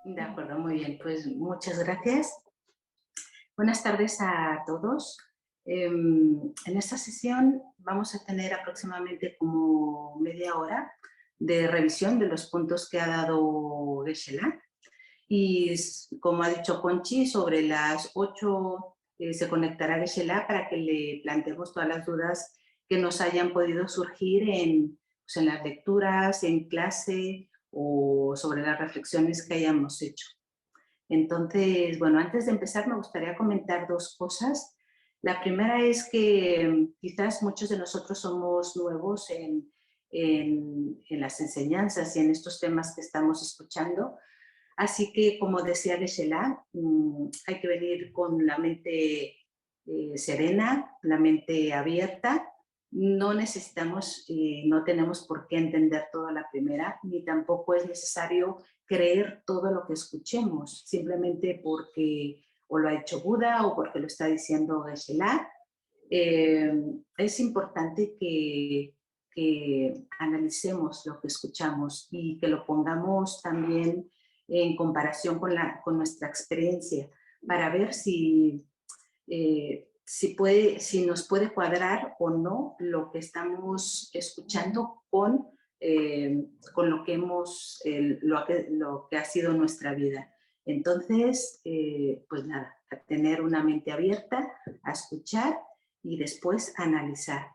De acuerdo, muy bien. Pues muchas gracias. Buenas tardes a todos. En esta sesión vamos a tener aproximadamente como media hora de revisión de los puntos que ha dado Geshe-la. Y como ha dicho Conchi, sobre las 8 se conectará Geshe-la para que le planteemos todas las dudas que nos hayan podido surgir pues en las lecturas, en clase o sobre las reflexiones que hayamos hecho. Entonces, bueno, antes de empezar me gustaría comentar dos cosas. La primera es que quizás muchos de nosotros somos nuevos en las enseñanzas y en estos temas que estamos escuchando. Así que, como decía Geshe-la, hay que venir con la mente serena, la mente abierta. No necesitamos, no tenemos por qué entender todo a la primera, ni tampoco es necesario creer todo lo que escuchemos, simplemente porque o lo ha hecho Buda o porque lo está diciendo Geshe-la. Es importante que analicemos lo que escuchamos y que lo pongamos también en comparación con nuestra experiencia para ver si nos puede cuadrar o no lo que estamos escuchando con lo que lo que ha sido nuestra vida. Entonces, pues nada, a tener una mente abierta, a escuchar y después a analizar.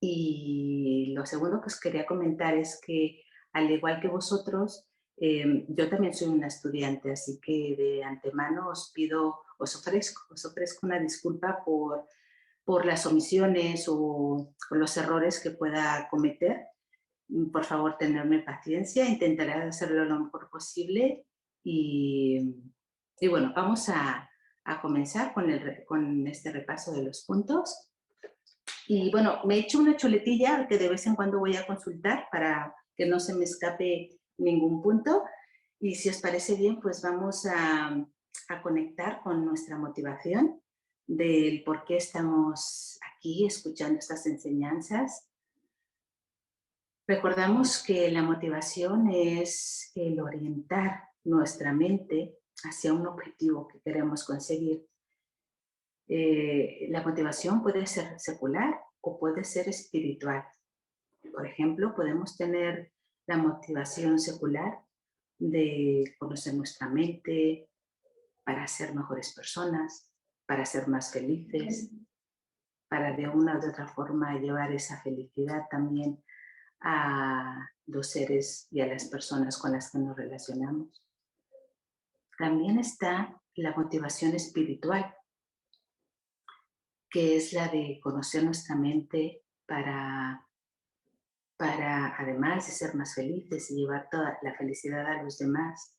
Y lo segundo que os quería comentar es que, al igual que vosotros, yo también soy una estudiante, así que de antemano os ofrezco una disculpa por las omisiones o los errores que pueda cometer. Por favor, tenerme paciencia, intentaré hacerlo lo mejor posible y bueno, vamos a comenzar con este repaso de los puntos. Y bueno, me he hecho una chuletilla que de vez en cuando voy a consultar para que no se me escape ningún punto. Y si os parece bien, pues vamos a conectar con nuestra motivación del por qué estamos aquí escuchando estas enseñanzas. Recordamos que la motivación es el orientar nuestra mente hacia un objetivo que queremos conseguir. La motivación puede ser secular o puede ser espiritual. Por ejemplo, podemos tener la motivación secular de conocer nuestra mente para ser mejores personas, para ser más felices, para de una u otra forma llevar esa felicidad también a los seres y a las personas con las que nos relacionamos. También está la motivación espiritual, que es la de conocer nuestra mente para además de ser más felices y llevar toda la felicidad a los demás,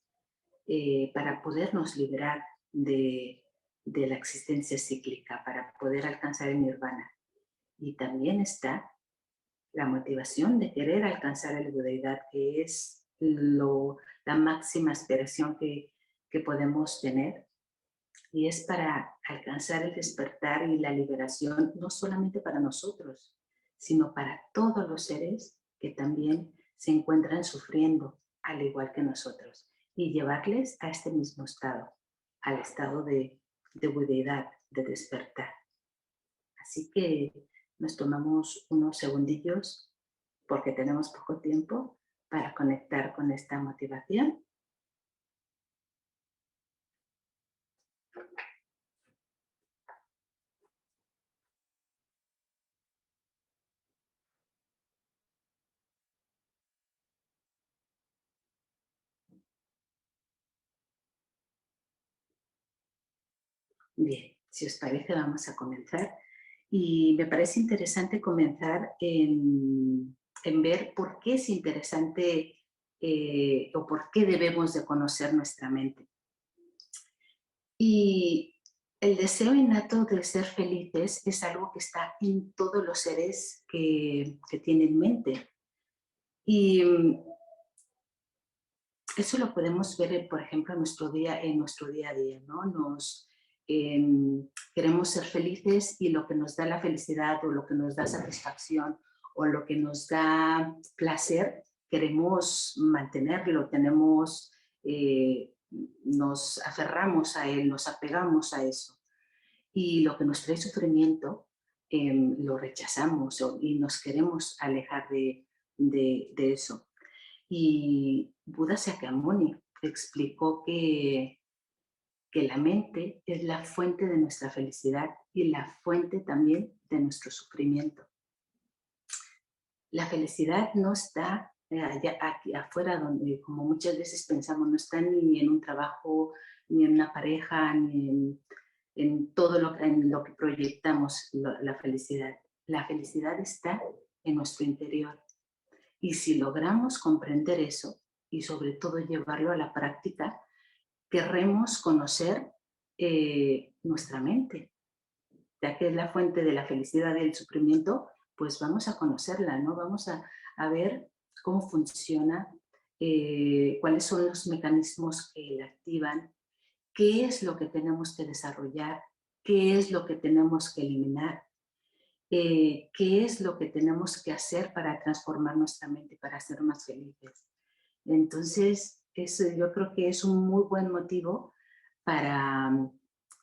para podernos liberar de la existencia cíclica, para poder alcanzar el nirvana. Y también está la motivación de querer alcanzar la budeidad, que es la máxima aspiración que podemos tener, y es para alcanzar el despertar y la liberación, no solamente para nosotros, sino para todos los seres que también se encuentran sufriendo, al igual que nosotros, y llevarles a este mismo estado, al estado de budeidad, de despertar. Así que nos tomamos unos segundillos, porque tenemos poco tiempo, para conectar con esta motivación. Bien, si os parece vamos a comenzar. Y me parece interesante comenzar en ver por qué es interesante o por qué debemos de conocer nuestra mente. Y el deseo innato de ser felices es algo que está en todos los seres que tienen mente. Y eso lo podemos ver, por ejemplo, en nuestro día a día, ¿no? Queremos ser felices y lo que nos da la felicidad o lo que nos da satisfacción o lo que nos da placer, queremos mantenerlo, tenemos nos aferramos a él, nos apegamos a eso. Y lo que nos trae sufrimiento lo rechazamos y nos queremos alejar de eso. Y Buda Shakyamuni explicó que la mente es la fuente de nuestra felicidad y la fuente también de nuestro sufrimiento. La felicidad no está allá, aquí afuera, donde como muchas veces pensamos, no está ni en un trabajo, ni en una pareja, ni en todo en lo que proyectamos la felicidad. La felicidad está en nuestro interior. Y si logramos comprender eso y sobre todo llevarlo a la práctica, querremos conocer nuestra mente, ya que es la fuente de la felicidad y el sufrimiento, pues vamos a conocerla, ¿no? Vamos a ver cómo funciona, cuáles son los mecanismos que la activan, qué es lo que tenemos que desarrollar, qué es lo que tenemos que eliminar, qué es lo que tenemos que hacer para transformar nuestra mente, para ser más felices. Entonces, eso yo creo que es un muy buen motivo para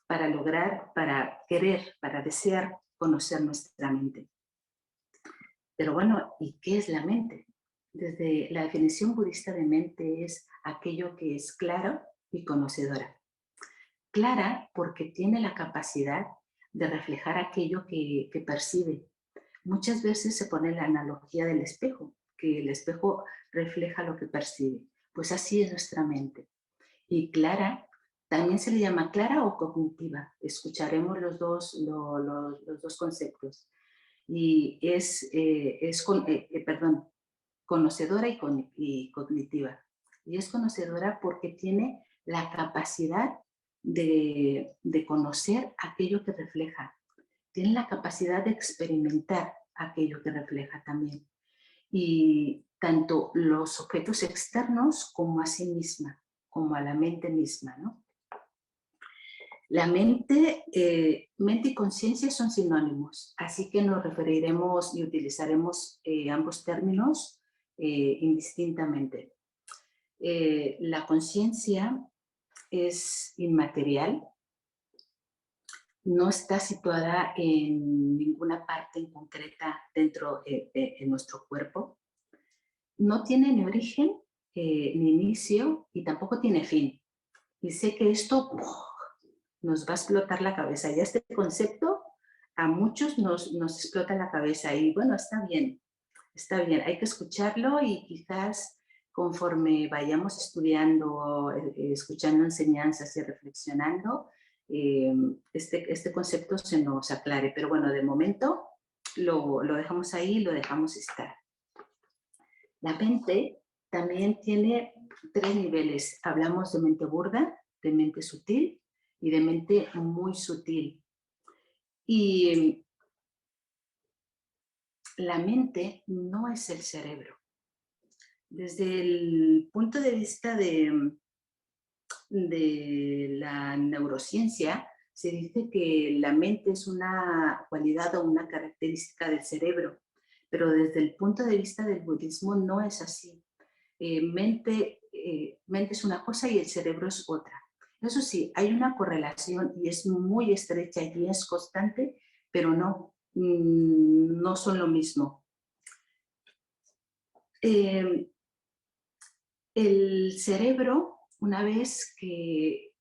lograr, para querer, para desear conocer nuestra mente. Pero bueno, ¿y qué es la mente? Desde la definición budista de mente es aquello que es claro y conocedora. Clara porque tiene la capacidad de reflejar aquello que percibe. Muchas veces se pone la analogía del espejo, que el espejo refleja lo que percibe. Pues así es nuestra mente. Y clara, también se le llama clara o cognitiva. Escucharemos los dos conceptos. Y conocedora y cognitiva. Y es conocedora porque tiene la capacidad de conocer aquello que refleja. Tiene la capacidad de experimentar aquello que refleja también. Y tanto los objetos externos como a sí misma, como a la mente misma, ¿no? La mente y conciencia son sinónimos, así que nos referiremos y utilizaremos ambos términos indistintamente. La conciencia es inmaterial, no está situada en ninguna parte en concreta dentro de nuestro cuerpo, no tiene ni origen ni inicio y tampoco tiene fin. Y sé que esto nos va a explotar la cabeza. Ya este concepto a muchos nos explota la cabeza y bueno, está bien, hay que escucharlo y quizás conforme vayamos estudiando, escuchando enseñanzas y reflexionando, este concepto se nos aclare. Pero bueno, de momento lo dejamos ahí, lo dejamos estar. La mente también tiene 3 niveles. Hablamos de mente burda, de mente sutil y de mente muy sutil. Y la mente no es el cerebro. Desde el punto de vista de la neurociencia, se dice que la mente es una cualidad o una característica del cerebro, pero desde el punto de vista del budismo no es así. Mente es una cosa y el cerebro es otra. Eso sí, hay una correlación y es muy estrecha y es constante, pero no son lo mismo. El cerebro, una vez que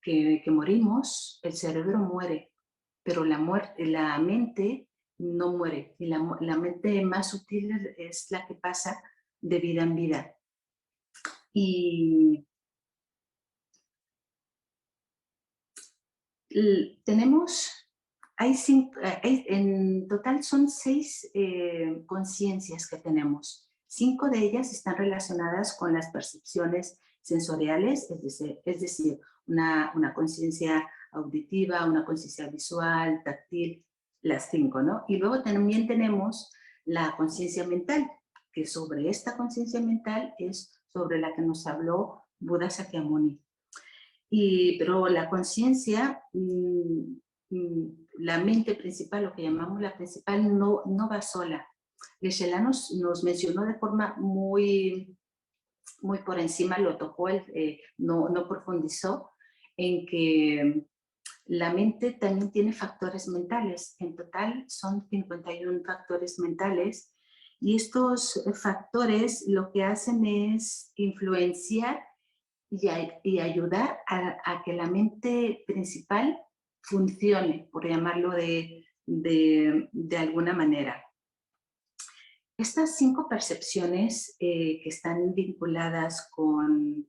morimos, el cerebro muere, pero la mente no muere. Y la mente más sutil es la que pasa de vida en vida. Y en total son 6 conciencias que tenemos. 5 de ellas están relacionadas con las percepciones sensoriales, es decir, una conciencia auditiva, una conciencia visual, táctil, las 5, ¿no? Y luego también tenemos la conciencia mental, que sobre esta conciencia mental es sobre la que nos habló Buda Shakyamuni. Pero la conciencia, la mente principal, lo que llamamos la principal, no va sola. Geshe-la nos mencionó de forma muy muy por encima lo tocó, no profundizó en que la mente también tiene factores mentales. En total son 51 factores mentales y estos factores lo que hacen es influenciar y ayudar a que la mente principal funcione, por llamarlo de alguna manera. Estas 5 percepciones que están vinculadas con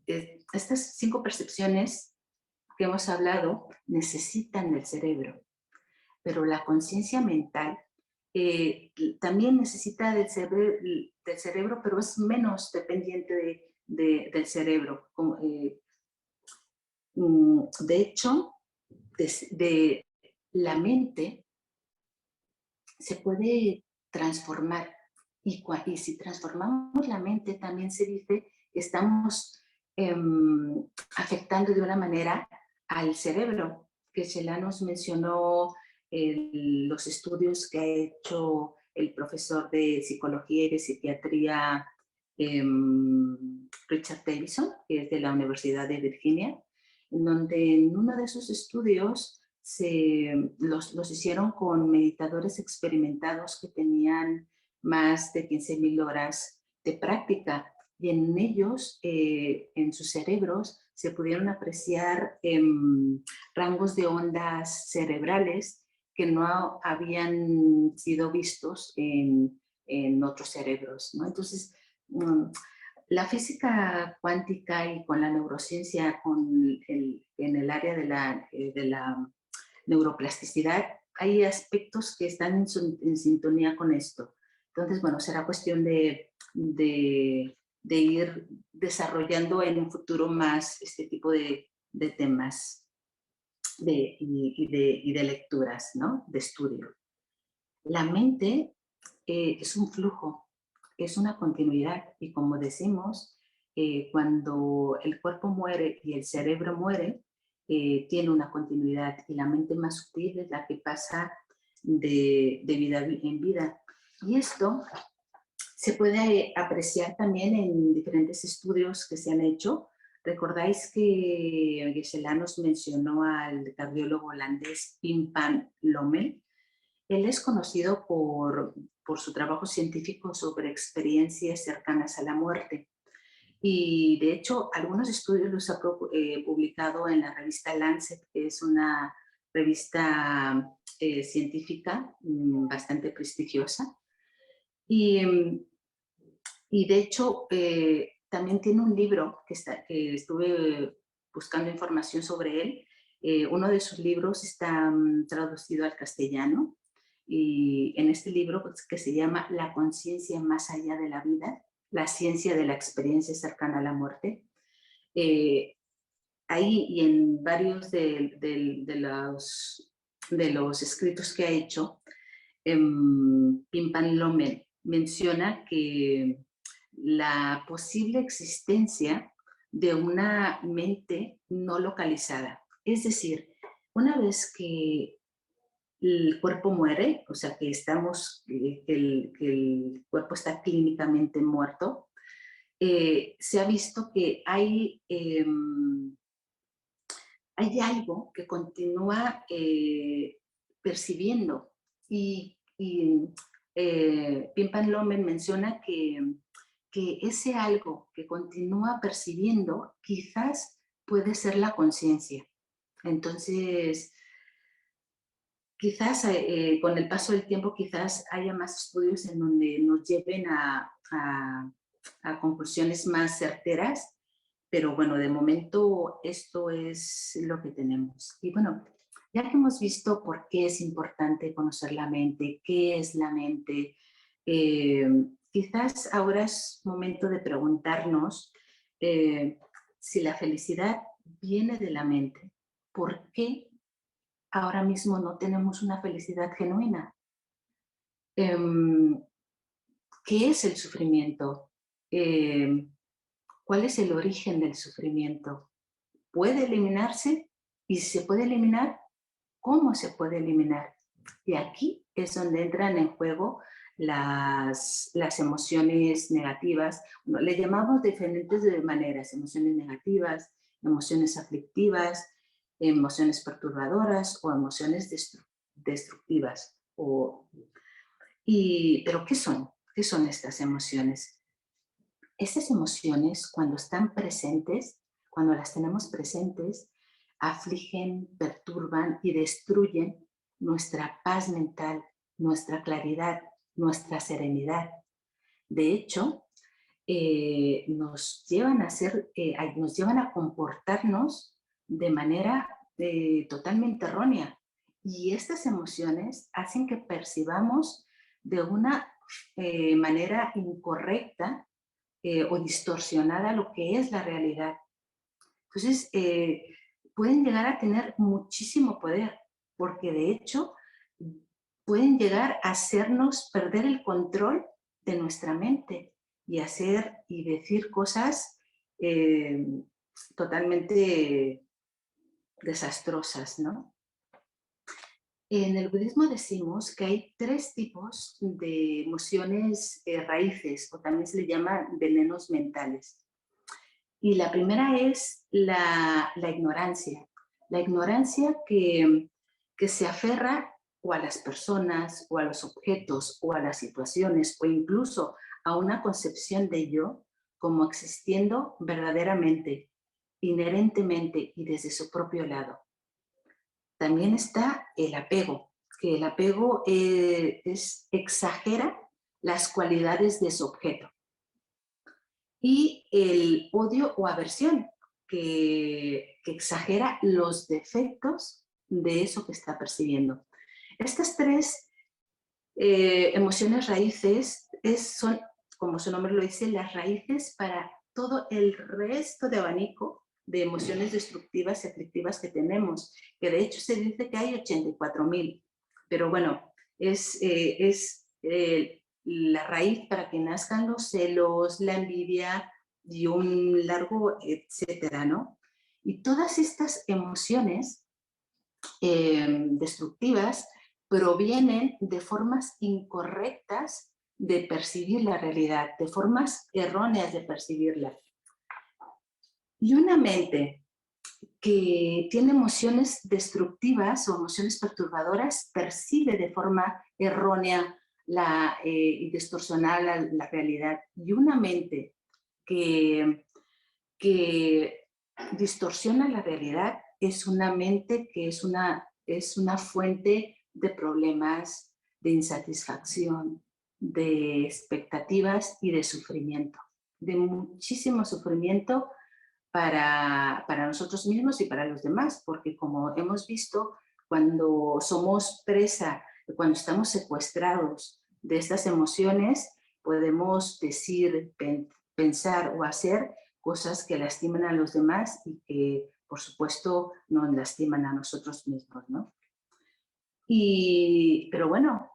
estas 5 percepciones que hemos hablado necesitan del cerebro, pero la conciencia mental también necesita del cerebro, pero es menos dependiente del cerebro. De hecho, de la mente se puede transformar y si transformamos la mente también se dice que estamos afectando de una manera al cerebro, que Sheila nos mencionó los estudios que ha hecho el profesor de psicología y de psiquiatría Richard Davidson, que es de la Universidad de Virginia, en donde en uno de sus estudios los hicieron con meditadores experimentados que tenían más de 15,000 horas de práctica y en ellos, en sus cerebros, se pudieron apreciar rangos de ondas cerebrales que no habían sido vistos en otros cerebros, ¿no? Entonces, la física cuántica y con la neurociencia, en el área de la neuroplasticidad, hay aspectos que están en sintonía con esto. Entonces, bueno, será cuestión de ir desarrollando en un futuro más este tipo de temas y de lecturas, ¿no? De estudio. La mente es un flujo, es una continuidad y como decimos, cuando el cuerpo muere y el cerebro muere, tiene una continuidad y la mente más sutil es la que pasa de vida en vida. Y esto se puede apreciar también en diferentes estudios que se han hecho. Recordáis que Gisela nos mencionó al cardiólogo holandés Pim Van Lommel. Él es conocido por su trabajo científico sobre experiencias cercanas a la muerte. Y de hecho, algunos estudios los ha publicado en la revista Lancet, que es una revista científica bastante prestigiosa. Y de hecho, también tiene un libro que estuve buscando información sobre él. Uno de sus libros está traducido al castellano. Y en este libro, pues, que se llama La conciencia más allá de la vida, la ciencia de la experiencia cercana a la muerte, ahí y en varios de los escritos que ha hecho, Pim Van Lommel menciona que la posible existencia de una mente no localizada. Es decir, una vez que el cuerpo muere, o sea que el cuerpo está clínicamente muerto, se ha visto que hay algo que continúa percibiendo y Pim Van Lommel menciona que ese algo que continúa percibiendo quizás puede ser la conciencia. Entonces, quizás con el paso del tiempo quizás haya más estudios en donde nos lleven a conclusiones más certeras, pero bueno, de momento esto es lo que tenemos. Y bueno, ya que hemos visto por qué es importante conocer la mente, qué es la mente, quizás ahora es momento de preguntarnos si la felicidad viene de la mente. ¿Por qué ahora mismo no tenemos una felicidad genuina? ¿Qué es el sufrimiento? ¿Cuál es el origen del sufrimiento? ¿Puede eliminarse? Y si se puede eliminar, ¿cómo se puede eliminar? Y aquí es donde entran en juego las emociones negativas. Bueno, le llamamos de diferentes maneras: emociones negativas, emociones aflictivas, emociones perturbadoras o emociones destructivas. ¿Pero qué son? ¿Qué son estas emociones? Estas emociones, cuando están presentes, cuando las tenemos presentes, afligen, perturban y destruyen nuestra paz mental, nuestra claridad, nuestra serenidad. De hecho, nos llevan a comportarnos de manera totalmente errónea. Y estas emociones hacen que percibamos de una manera incorrecta o distorsionada lo que es la realidad. Entonces, pueden llegar a tener muchísimo poder, porque de hecho pueden llegar a hacernos perder el control de nuestra mente y hacer y decir cosas eh, totalmente desastrosas, ¿no? En el budismo decimos que hay 3 tipos de emociones raíces, o también se le llama venenos mentales. Y la primera es la ignorancia. La ignorancia que se aferra o a las personas, o a los objetos, o a las situaciones, o incluso a una concepción de yo como existiendo verdaderamente, inherentemente y desde su propio lado. También está el apego, que el apego exagera las cualidades de su objeto. Y el odio o aversión, que exagera los defectos de eso que está percibiendo. Estas 3 emociones raíces son, como su nombre lo dice, las raíces para todo el resto de abanico de emociones destructivas y aflictivas que tenemos, que de hecho se dice que hay 84,000, pero bueno, es la raíz para que nazcan los celos, la envidia y un largo etcétera, ¿no? Y todas estas emociones destructivas provienen de formas incorrectas de percibir la realidad, de formas erróneas de percibirla. Y una mente que tiene emociones destructivas o emociones perturbadoras percibe de forma errónea y distorsionada la realidad. Y una mente que distorsiona la realidad es una mente que es una fuente de problemas, de insatisfacción, de expectativas y de sufrimiento, de muchísimo sufrimiento para nosotros mismos y para los demás, porque como hemos visto, cuando somos presa, cuando estamos secuestrados de estas emociones, podemos decir, pensar o hacer cosas que lastiman a los demás y que, por supuesto, nos lastiman a nosotros mismos, ¿no? Pero bueno,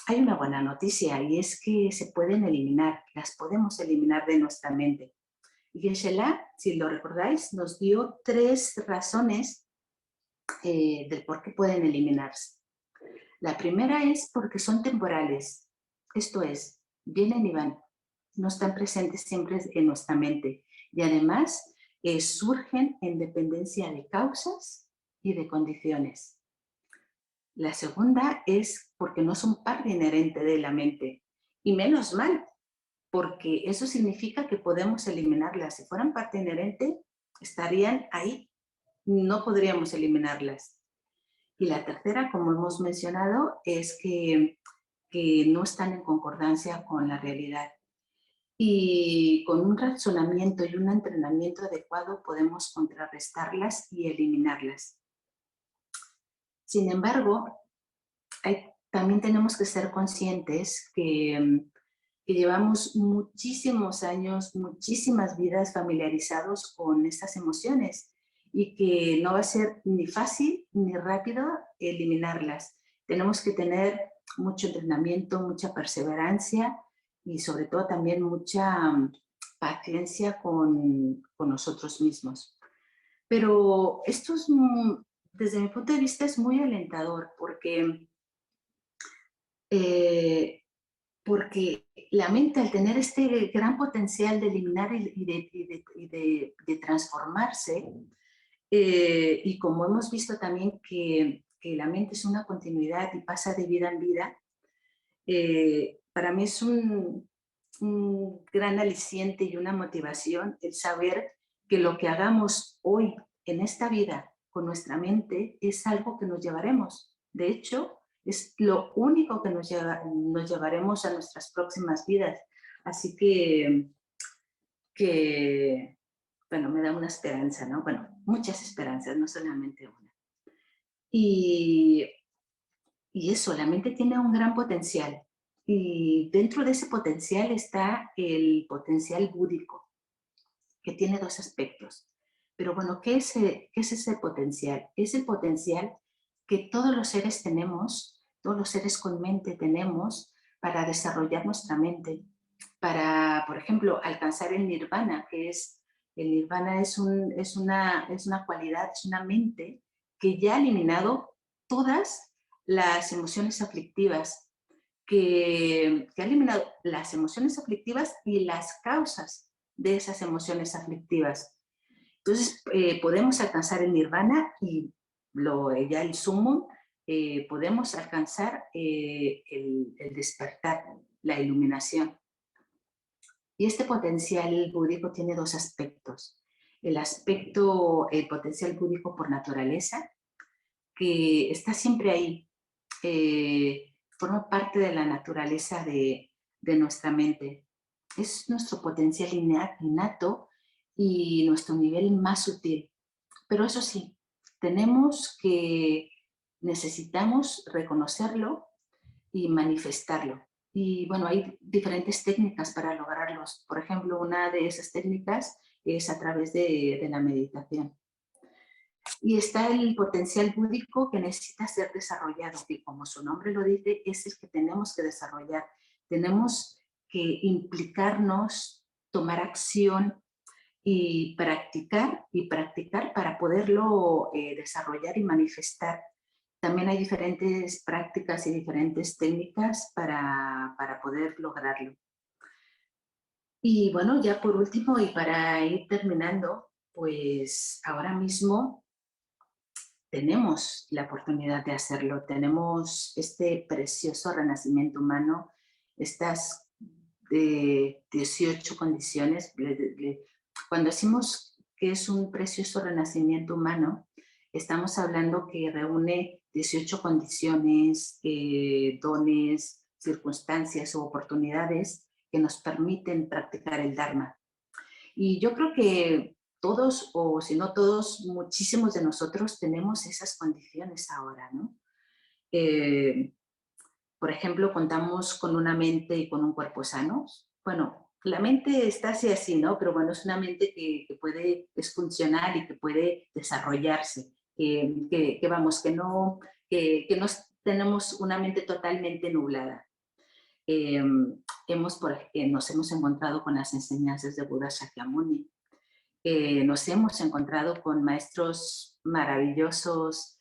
hay una buena noticia y es que se pueden eliminar, las podemos eliminar de nuestra mente. Y Geshe-la, si lo recordáis, nos dio 3 razones del por qué pueden eliminarse. La primera es porque son temporales, esto es, vienen y van, no están presentes siempre en nuestra mente y además surgen en dependencia de causas y de condiciones. La segunda es porque no son parte inherente de la mente y menos mal, porque eso significa que podemos eliminarlas. Si fueran parte inherente, estarían ahí, no podríamos eliminarlas. Y la tercera, como hemos mencionado, es que no están en concordancia con la realidad. Y con un razonamiento y un entrenamiento adecuado podemos contrarrestarlas y eliminarlas. Sin embargo, también tenemos que ser conscientes que llevamos muchísimos años, muchísimas vidas familiarizados con estas emociones y que no va a ser ni fácil ni rápido eliminarlas. Tenemos que tener mucho entrenamiento, mucha perseverancia y sobre todo también mucha paciencia con nosotros mismos. Pero esto es, desde mi punto de vista, es muy alentador porque porque la mente, al tener este gran potencial de eliminar de transformarse, y como hemos visto también que la mente es una continuidad y pasa de vida en vida, para mí es un gran aliciente y una motivación el saber que lo que hagamos hoy en esta vida con nuestra mente es algo que nos llevaremos. De hecho, es lo único que nos llevaremos a nuestras próximas vidas. Así que, bueno, me da una esperanza, ¿no? Bueno, muchas esperanzas, no solamente una. Y eso, la mente tiene un gran potencial. Y dentro de ese potencial está el potencial búdico, que tiene dos aspectos. Pero bueno, ¿qué es ese potencial? Es el potencial que todos los seres tenemos, todos los seres con mente tenemos para desarrollar nuestra mente, para, por ejemplo, alcanzar el nirvana, el nirvana es una cualidad, es una mente que ya ha eliminado todas las emociones aflictivas, que ha eliminado las emociones aflictivas y las causas de esas emociones aflictivas. Entonces, podemos alcanzar el nirvana y ya el sumo, podemos alcanzar el despertar, la iluminación. Y este potencial búdico tiene dos aspectos. El potencial búdico por naturaleza, que está siempre ahí, forma parte de la naturaleza de nuestra mente. Es nuestro potencial innato y nuestro nivel más sutil. Pero eso sí, necesitamos reconocerlo y manifestarlo. Y bueno, hay diferentes técnicas para lograrlos. Por ejemplo, una de esas técnicas es a través de la meditación. Y está el potencial búdico que necesita ser desarrollado, que como su nombre lo dice, es el que tenemos que desarrollar. Tenemos que implicarnos, tomar acción y practicar para poderlo desarrollar y manifestar. También hay diferentes prácticas y diferentes técnicas para poder lograrlo. Y bueno, ya por último y para ir terminando, pues ahora mismo tenemos la oportunidad de hacerlo. Tenemos este precioso renacimiento humano, estas 18 condiciones. Cuando decimos que es un precioso renacimiento humano, estamos hablando que reúne 18 condiciones, dones, circunstancias u oportunidades que nos permiten practicar el Dharma. Y yo creo que todos, o si no todos, muchísimos de nosotros tenemos esas condiciones ahora, ¿no? Por ejemplo, contamos con una mente y con un cuerpo sanos. Bueno, la mente está así, ¿no? Pero bueno, es una mente es funcional y que puede desarrollarse. No tenemos una mente totalmente nublada. Nos hemos encontrado con las enseñanzas de Buda Shakyamuni. Nos hemos encontrado con maestros maravillosos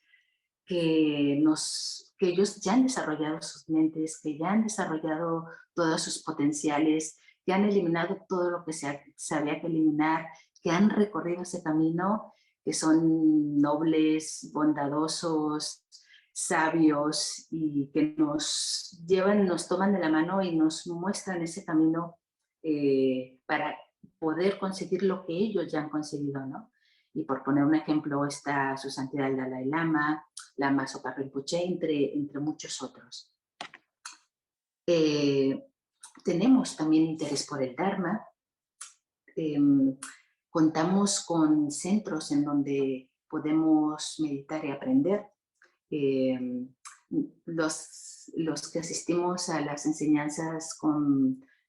que ellos ya han desarrollado sus mentes, que ya han desarrollado todos sus potenciales, que han eliminado todo lo que se había que eliminar, que han recorrido ese camino, que son nobles, bondadosos, sabios y que nos toman de la mano y nos muestran ese camino para poder conseguir lo que ellos ya han conseguido, ¿no? Y por poner un ejemplo está Su Santidad el Dalai Lama, Lama Zopa Rinpoche, entre muchos otros. Tenemos también interés por el Dharma. Contamos con centros en donde podemos meditar y aprender. Los que asistimos a las enseñanzas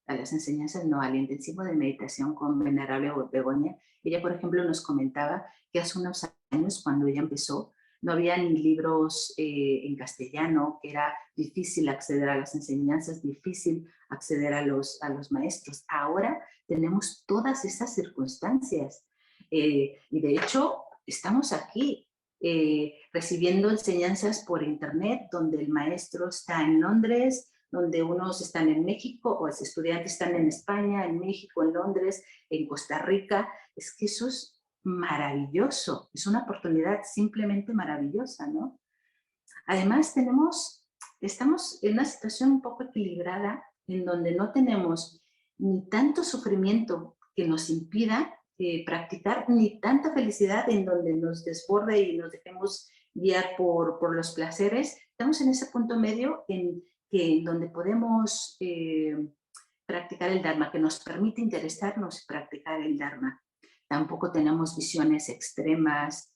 al intensivo de meditación con Venerable Begoña, ella, por ejemplo, nos comentaba que hace unos años, cuando ella empezó, no había ni libros en castellano, que era difícil acceder a las enseñanzas, difícil acceder a los maestros. Ahora tenemos todas esas circunstancias y de hecho estamos aquí recibiendo enseñanzas por internet, donde el maestro está en Londres, donde unos están en México, o los estudiantes están en España, en México, en Londres, en Costa Rica. Es que eso es maravilloso, es una oportunidad simplemente maravillosa, ¿no? Además estamos en una situación un poco equilibrada, en donde no tenemos ni tanto sufrimiento que nos impida practicar, ni tanta felicidad en donde nos desborde y nos dejemos guiar por los placeres. Estamos en ese punto medio en donde podemos practicar el Dharma, que nos permite interesarnos y practicar el Dharma. Tampoco tenemos visiones extremas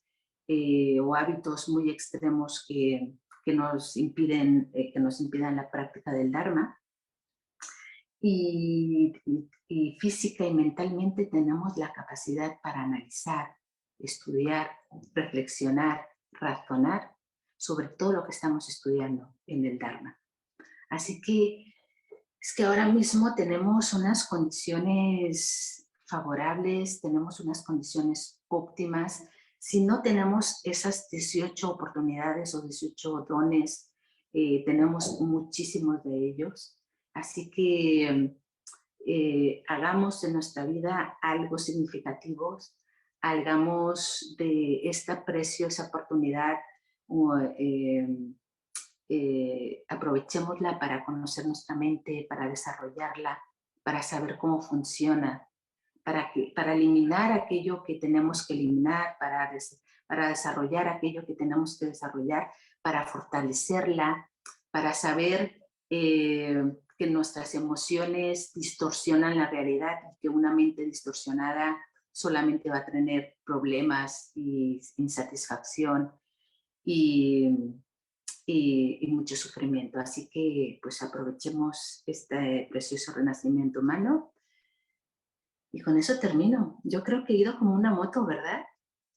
o hábitos muy extremos que nos impidan la práctica del Dharma. Y física y mentalmente tenemos la capacidad para analizar, estudiar, reflexionar, razonar sobre todo lo que estamos estudiando en el Dharma. Así que es que ahora mismo tenemos unas condiciones favorables, tenemos unas condiciones óptimas. Si no tenemos esas 18 oportunidades o 18 dones, tenemos muchísimos de ellos. Así que hagamos de nuestra vida algo significativo, hagamos de esta preciosa oportunidad, aprovechémosla para conocer nuestra mente, para desarrollarla, para saber cómo funciona, para eliminar aquello que tenemos que eliminar, para desarrollar aquello que tenemos que desarrollar, para fortalecerla, para saber que nuestras emociones distorsionan la realidad y que una mente distorsionada solamente va a tener problemas y insatisfacción y mucho sufrimiento. Así que pues aprovechemos este precioso renacimiento humano. Y con eso termino. Yo creo que he ido como una moto, ¿verdad?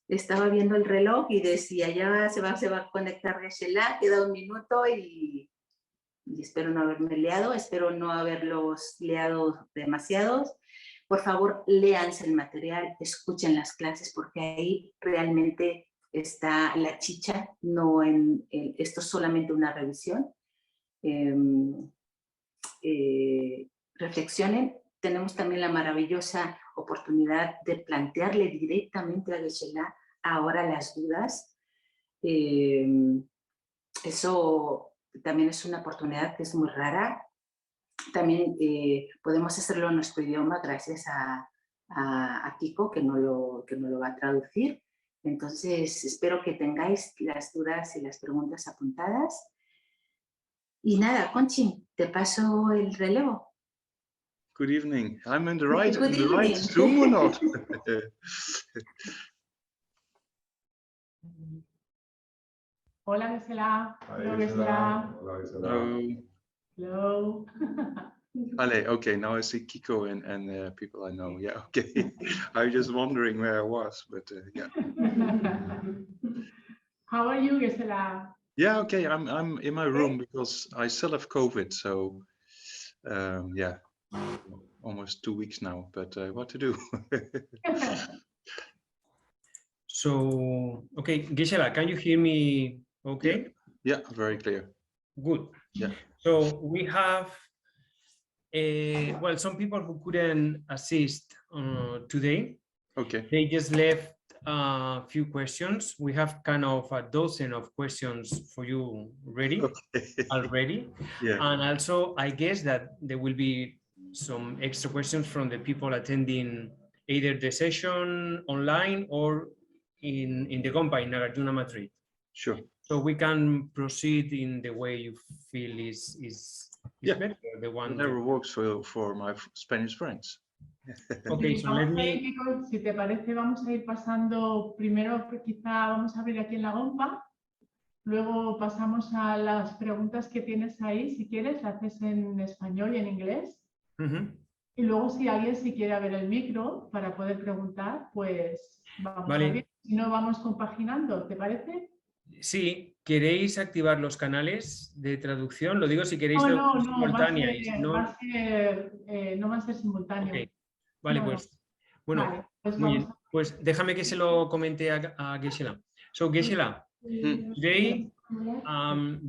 Estaba viendo el reloj y decía, ya se va a conectar Geshe-la, queda un minuto y espero no haberme liado, espero no haberlos liado demasiados. Por favor, léanse el material, escuchen las clases, porque ahí realmente está la chicha, no esto es solamente una revisión. Reflexionen. Tenemos también la maravillosa oportunidad de plantearle directamente a Geshe-la ahora las dudas. Eso también es una oportunidad que es muy rara. También podemos hacerlo en nuestro idioma gracias a Kiko, que no lo va a traducir. Entonces, espero que tengáis las dudas y las preguntas apuntadas. Y nada, Conchi, te paso el relevo. Good evening. I'm in the right Good Zoom or not? Hola, Geshe-la. Hello, Geshe-la. Hello. Ale, okay, now I see Kiko and people I know. Yeah, okay. I was just wondering where I was, but yeah. How are you, Geshe-la? Yeah, okay. I'm in my room because I still have COVID, so yeah, almost 2 weeks now. But what to do? So, okay, Geshe-la, can you hear me okay? Yeah, very clear. Good. Yeah. So we have, well, some people who couldn't assist today. Okay. They just left a few questions. We have kind of a dozen of questions for you ready already. Yeah. And also, I guess that there will be some extra questions from the people attending either the session online or in the company, Nagarjuna Madrid. Sure. So we can proceed in the way you feel is better. The one Whatever works for my Spanish friends. Okay, so let me... Si te parece, vamos a ir pasando primero, quizá vamos a abrir aquí en la gompa, luego pasamos a las preguntas que tienes ahí, si quieres, las haces en español y en inglés. Y luego si alguien quiere ver el micro para poder preguntar, pues vamos a ver. Si no, vamos compaginando, ¿te parece? Sí, ¿queréis activar los canales de traducción? Lo digo si queréis no, simultánea. no va a ser simultáneo. Okay. Vale, no, pues, bueno, vale, pues muy bien. Pues déjame que se lo comente a Geshe-la. So, Geshe-la, Today,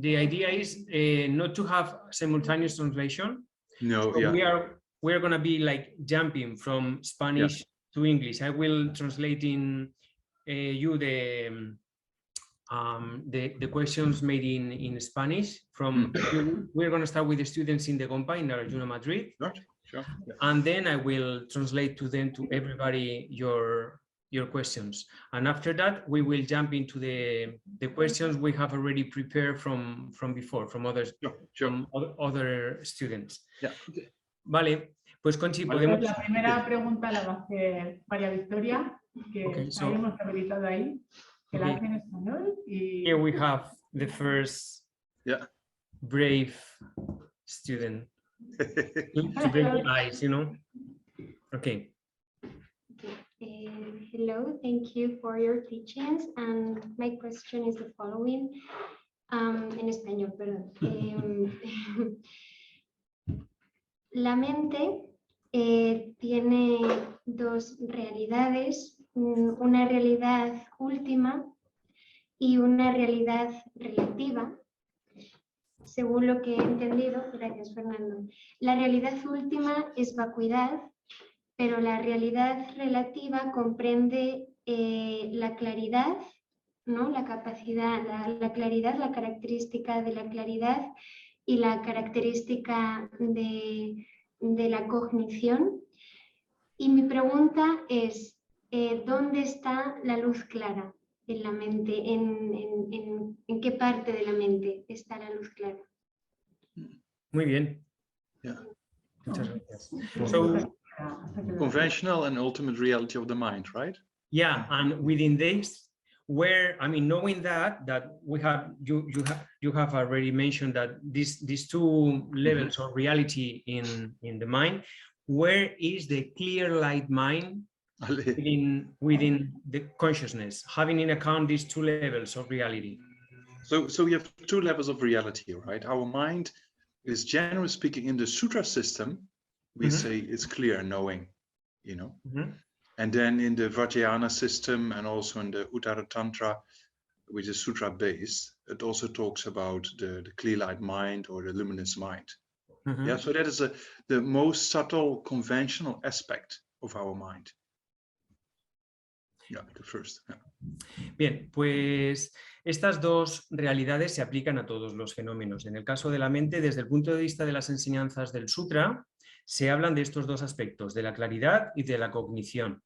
the idea is not to have simultaneous translation. No, So yeah. we're going to be like jumping from Spanish to English. I will translate in you the questions made in Spanish. We're going to start with the students in the Compa in Nagarjuna, Madrid. Sure. Yeah. And then I will translate to everybody your questions. And after that, we will jump into the questions we have already prepared from before, from others, from other students. Yeah. Okay. Vale, pues Conchi, podemos... La primera pregunta la va a hacer María Victoria, que está hemos habilitado ahí, que la hace en español. Y... Here we have the first brave student. To break the ice, you know. Okay. Hello, thank you for your teachings. And my question is the following. En español, perdón. La mente tiene dos realidades, una realidad última y una realidad relativa. Según lo que he entendido, gracias Fernando, la realidad última es vacuidad, pero la realidad relativa comprende la claridad, ¿no? La capacidad, la claridad, la característica de la claridad y la característica de la cognición. Y mi pregunta es, ¿dónde está la luz clara en la mente? ¿En qué parte de la mente está la luz clara? Muy bien. Yeah. Muchas gracias. So, conventional and ultimate reality of the mind, right? Yeah, and within this, where I mean, knowing that we have you have already mentioned that these two levels of reality in the mind, where is the clear light mind within the consciousness, having in account these two levels of reality? So we have two levels of reality, right? Our mind is, generally speaking, in the sutra system, we say it's clear knowing, you know. And then in the Vajrayana system and also in the Uttara Tantra, which is sutra based, it also talks about the clear light mind or the luminous mind. Yeah, so that is the most subtle conventional aspect of our mind. Yeah, the first. Yeah. Bien, pues estas dos realidades se aplican a todos los fenómenos. En el caso de la mente, desde el punto de vista de las enseñanzas del sutra, se hablan de estos dos aspectos, de la claridad y de la cognición.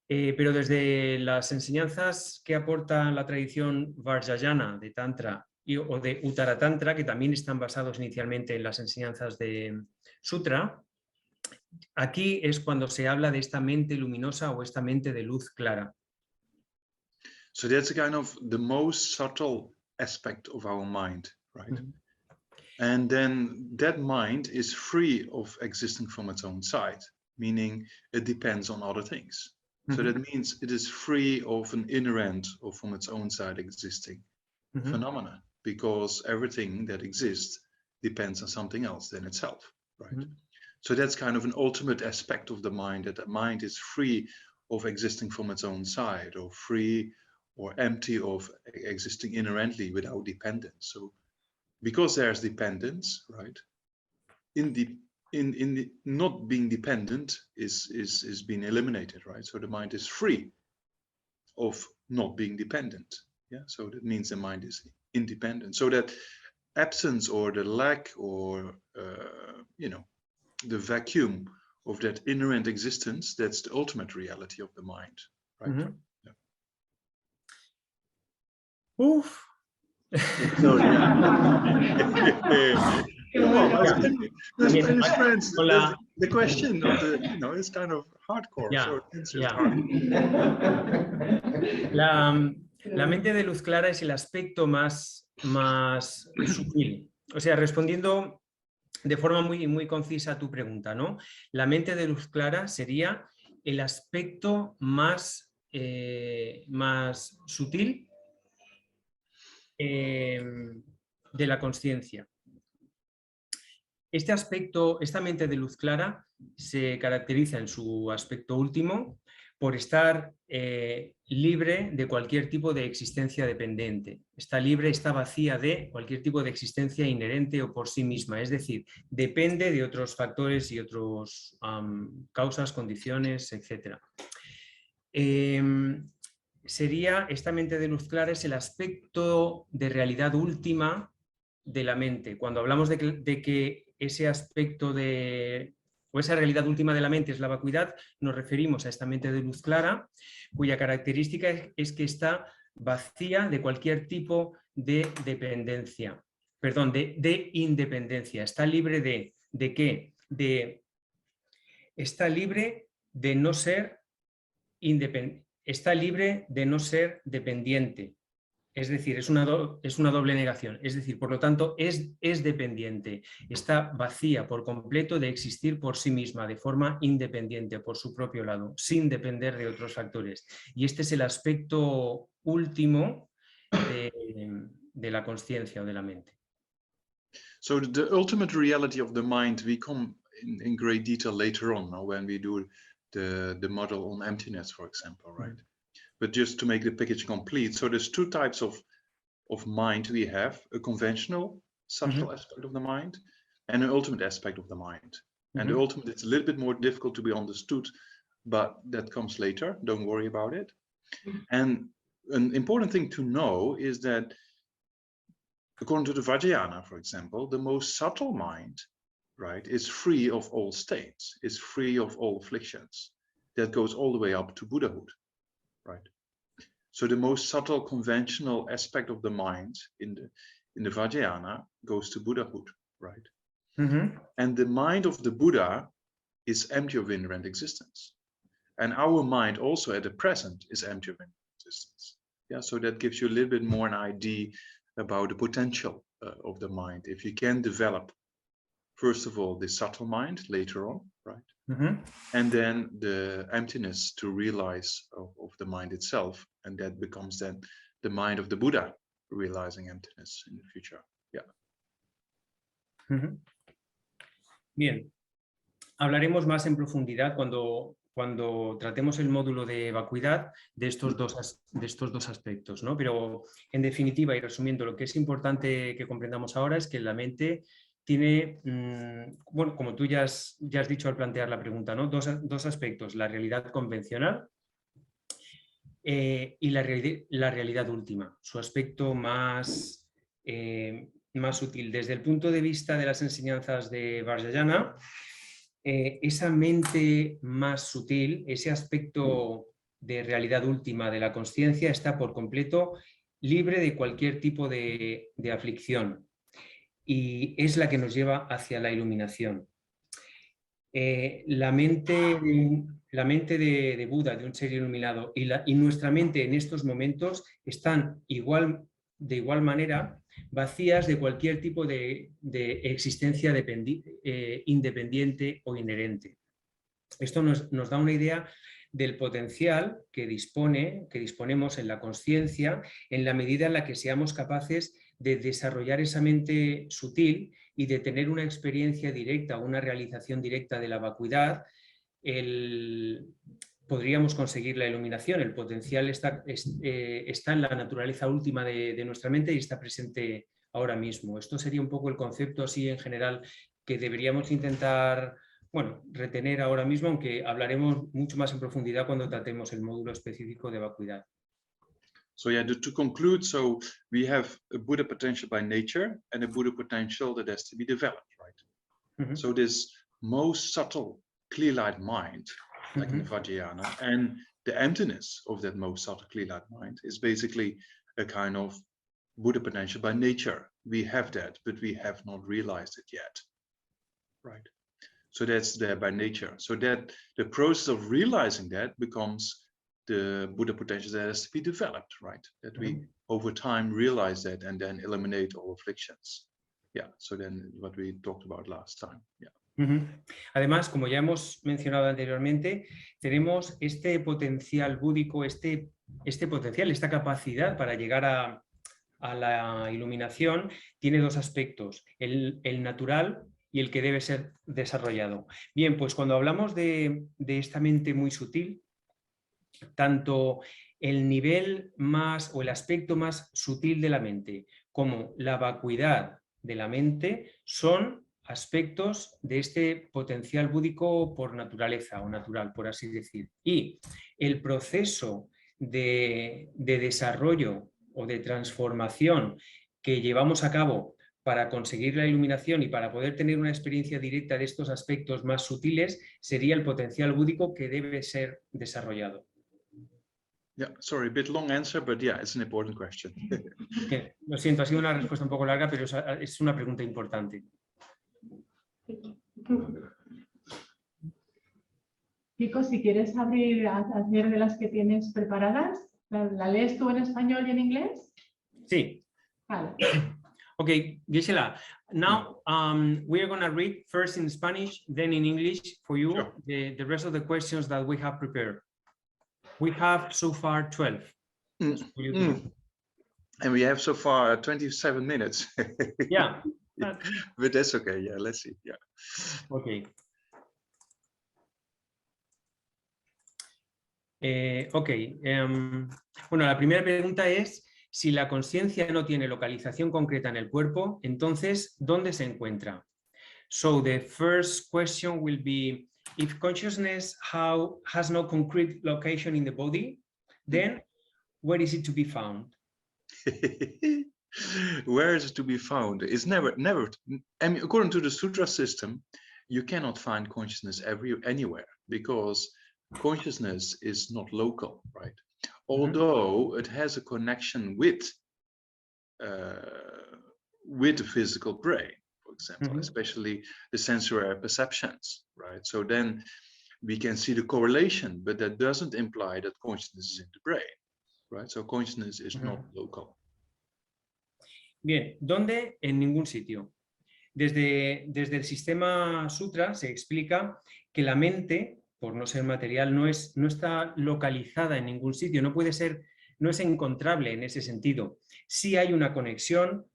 Pero desde las enseñanzas que aporta la tradición Vajrayana de Tantra o de Uttara Tantra, que también están basados inicialmente en las enseñanzas de Sutra, aquí es cuando se habla de esta mente luminosa o esta mente de luz clara. So that's kind of the most subtle aspect of our mind, right? And then that mind is free of existing from its own side, meaning it depends on other things. So that means it is free of an inherent or from its own side existing phenomena, because everything that exists depends on something else than itself, right? So that's kind of an ultimate aspect of the mind, that the mind is free of existing from its own side, or free or empty of existing inherently without dependence. So because there's dependence, right, in the not being dependent is being eliminated, right? So the mind is free of not being dependent. Yeah, so that means the mind is independent. So that absence or the lack or you know, the vacuum of that inherent existence, that's the ultimate reality of the mind, right? Oof. So, the question of the, you know, is kind of hardcore. Yeah, so La mente de luz clara es el aspecto más sutil. O sea, respondiendo de forma muy concisa a tu pregunta, ¿no? La mente de luz clara sería el aspecto más sutil de la consciencia. Este aspecto, esta mente de luz clara se caracteriza en su aspecto último por estar libre de cualquier tipo de existencia dependiente. Está libre, está vacía de cualquier tipo de existencia inherente o por sí misma, es decir, depende de otros factores y otras causas, condiciones, etc. Sería, esta mente de luz clara es el aspecto de realidad última de la mente. Cuando hablamos de que ese aspecto o esa realidad última de la mente es la vacuidad, nos referimos a esta mente de luz clara, cuya característica es que está vacía de cualquier tipo de dependencia, perdón, de independencia. Está libre ¿de qué? Está libre de no ser independiente. Está libre de no ser dependiente, es decir, es una doble negación, es decir, por lo tanto es dependiente, está vacía por completo de existir por sí misma, de forma independiente, por su propio lado, sin depender de otros factores. Y este es el aspecto último de la consciencia o de la mente. So the ultimate reality of the mind, we come in great detail later on, when we do the model on emptiness, for example, right? But just to make the picture complete, so there's two types of mind we have: a conventional, subtle aspect of the mind, and an ultimate aspect of the mind. And the ultimate, it's a little bit more difficult to be understood, but that comes later. Don't worry about it. And an important thing to know is that, according to the Vajrayana, for example, the most subtle mind, right, is free of all states, is free of all afflictions. That goes all the way up to Buddhahood, right? So the most subtle conventional aspect of the mind in the Vajrayana goes to Buddhahood, right? And the mind of the Buddha is empty of inherent existence. And our mind also at the present is empty of inherent existence. Yeah, so that gives you a little bit more an idea about the potential of the mind. If you can develop, first of all, the subtle mind later on, right? And then the emptiness to realize of the mind itself. And that becomes then the mind of the Buddha, realizing emptiness in the future. Yeah. Bien, hablaremos más en profundidad cuando tratemos el módulo de vacuidad de estos dos aspectos, ¿no? Pero en definitiva y resumiendo, lo que es importante que comprendamos ahora es que la mente tiene, bueno, como tú ya has dicho al plantear la pregunta, ¿no? Dos aspectos: la realidad convencional y la realidad última, su aspecto más sutil. Desde el punto de vista de las enseñanzas de Vajrayana, esa mente más sutil, ese aspecto de realidad última de la consciencia, está por completo libre de cualquier tipo de aflicción y es la que nos lleva hacia la iluminación. La mente de Buda, de un ser iluminado, y nuestra mente en estos momentos están de igual manera vacías de cualquier tipo de existencia independiente o inherente. Esto nos da una idea del potencial que disponemos en la consciencia en la medida en la que seamos capaces de desarrollar esa mente sutil y de tener una experiencia directa, una realización directa de la vacuidad. Podríamos conseguir la iluminación. El potencial está en la naturaleza última de nuestra mente y está presente ahora mismo. Esto sería un poco el concepto así en general que deberíamos intentar, bueno, retener ahora mismo, aunque hablaremos mucho más en profundidad cuando tratemos el módulo específico de vacuidad. So yeah, to conclude, so we have a Buddha potential by nature and a Buddha potential that has to be developed, right? So this most subtle, clear-light mind, like in the Vajrayana, and the emptiness of that most subtle, clear-light mind is basically a kind of Buddha potential by nature. We have that, but we have not realized it yet, right? So that's there by nature. So that the process of realizing that becomes the Buddha potential that has to be developed, right? That we over time realize that and then eliminate all afflictions. Yeah, so then what we talked about last time. Yeah. Además, como ya hemos mencionado anteriormente, tenemos este potencial búdico, este potencial, esta capacidad para llegar a la iluminación, tiene dos aspectos: el natural y el que debe ser desarrollado. Bien, pues cuando hablamos de esta mente muy sutil, tanto el nivel más o el aspecto más sutil de la mente como la vacuidad de la mente son aspectos de este potencial búdico por naturaleza o natural, por así decir. Y el proceso de desarrollo o de transformación que llevamos a cabo para conseguir la iluminación y para poder tener una experiencia directa de estos aspectos más sutiles sería el potencial búdico que debe ser desarrollado. Yeah, sorry, a bit long answer, but yeah, it's an important question. Lo siento, ha sido una respuesta un poco larga, pero es una pregunta importante. Chicos, si quieres hacer de las que tienes preparadas, ¿la lees tú en español y en inglés? Sí. Vale. Okay, Gisela, now we are going to read first in Spanish, then in English for you, Sure. the rest of the questions that we have prepared. We have so far 12. And we have so far 27 minutes. Yeah. But that's okay. Yeah, let's see. Yeah. Okay. Bueno, la primera pregunta es, si la conciencia no tiene localización concreta en el cuerpo, entonces, ¿dónde se encuentra? So the first question will be, if consciousness has no concrete location in the body, then where is it to be found? Where is it to be found? It's never. I mean, according to the sutra system, you cannot find consciousness anywhere, because consciousness is not local, right? Although it has a connection with the physical brain, for example, especially the sensory perceptions, right? So then we can see the correlation, but that doesn't imply that consciousness is in the brain, right? So consciousness is not local. Bien, ¿dónde? En ningún sitio. Desde el sistema sutra se explica que la mente, por no ser material, no está localizada en ningún sitio, no es encontrable en ese sentido. Sí hay una conexión,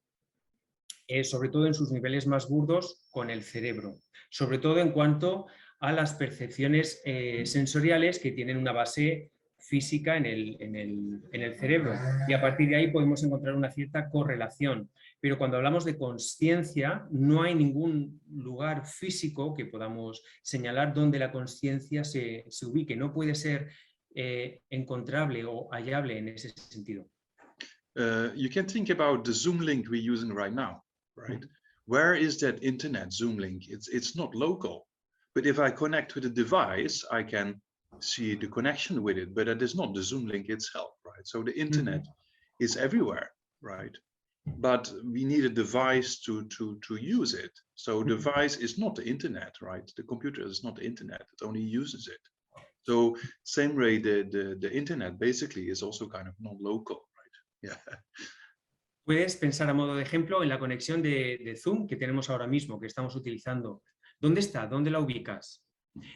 sobre todo en sus niveles más burdos, con el cerebro, sobre todo en cuanto a las percepciones sensoriales que tienen una base física en el cerebro, y a partir de ahí podemos encontrar una cierta correlación. Pero cuando hablamos de consciencia, no hay ningún lugar físico que podamos señalar donde la consciencia se ubique. No puede ser encontrable o hallable en ese sentido. You can think about the Zoom link we're using right now, right? Where is that internet Zoom link? It's not local. But if I connect with a device, I can see the connection with it, but that is not the Zoom link itself, right? So the internet is everywhere, right? But we need a device to use it. So device is not the internet, right? The computer is not the internet, it only uses it. So same way the internet basically is also kind of non-local, right? Yeah. Puedes pensar a modo de ejemplo en la conexión de Zoom que tenemos ahora mismo, que estamos utilizando. ¿Dónde está? ¿Dónde la ubicas?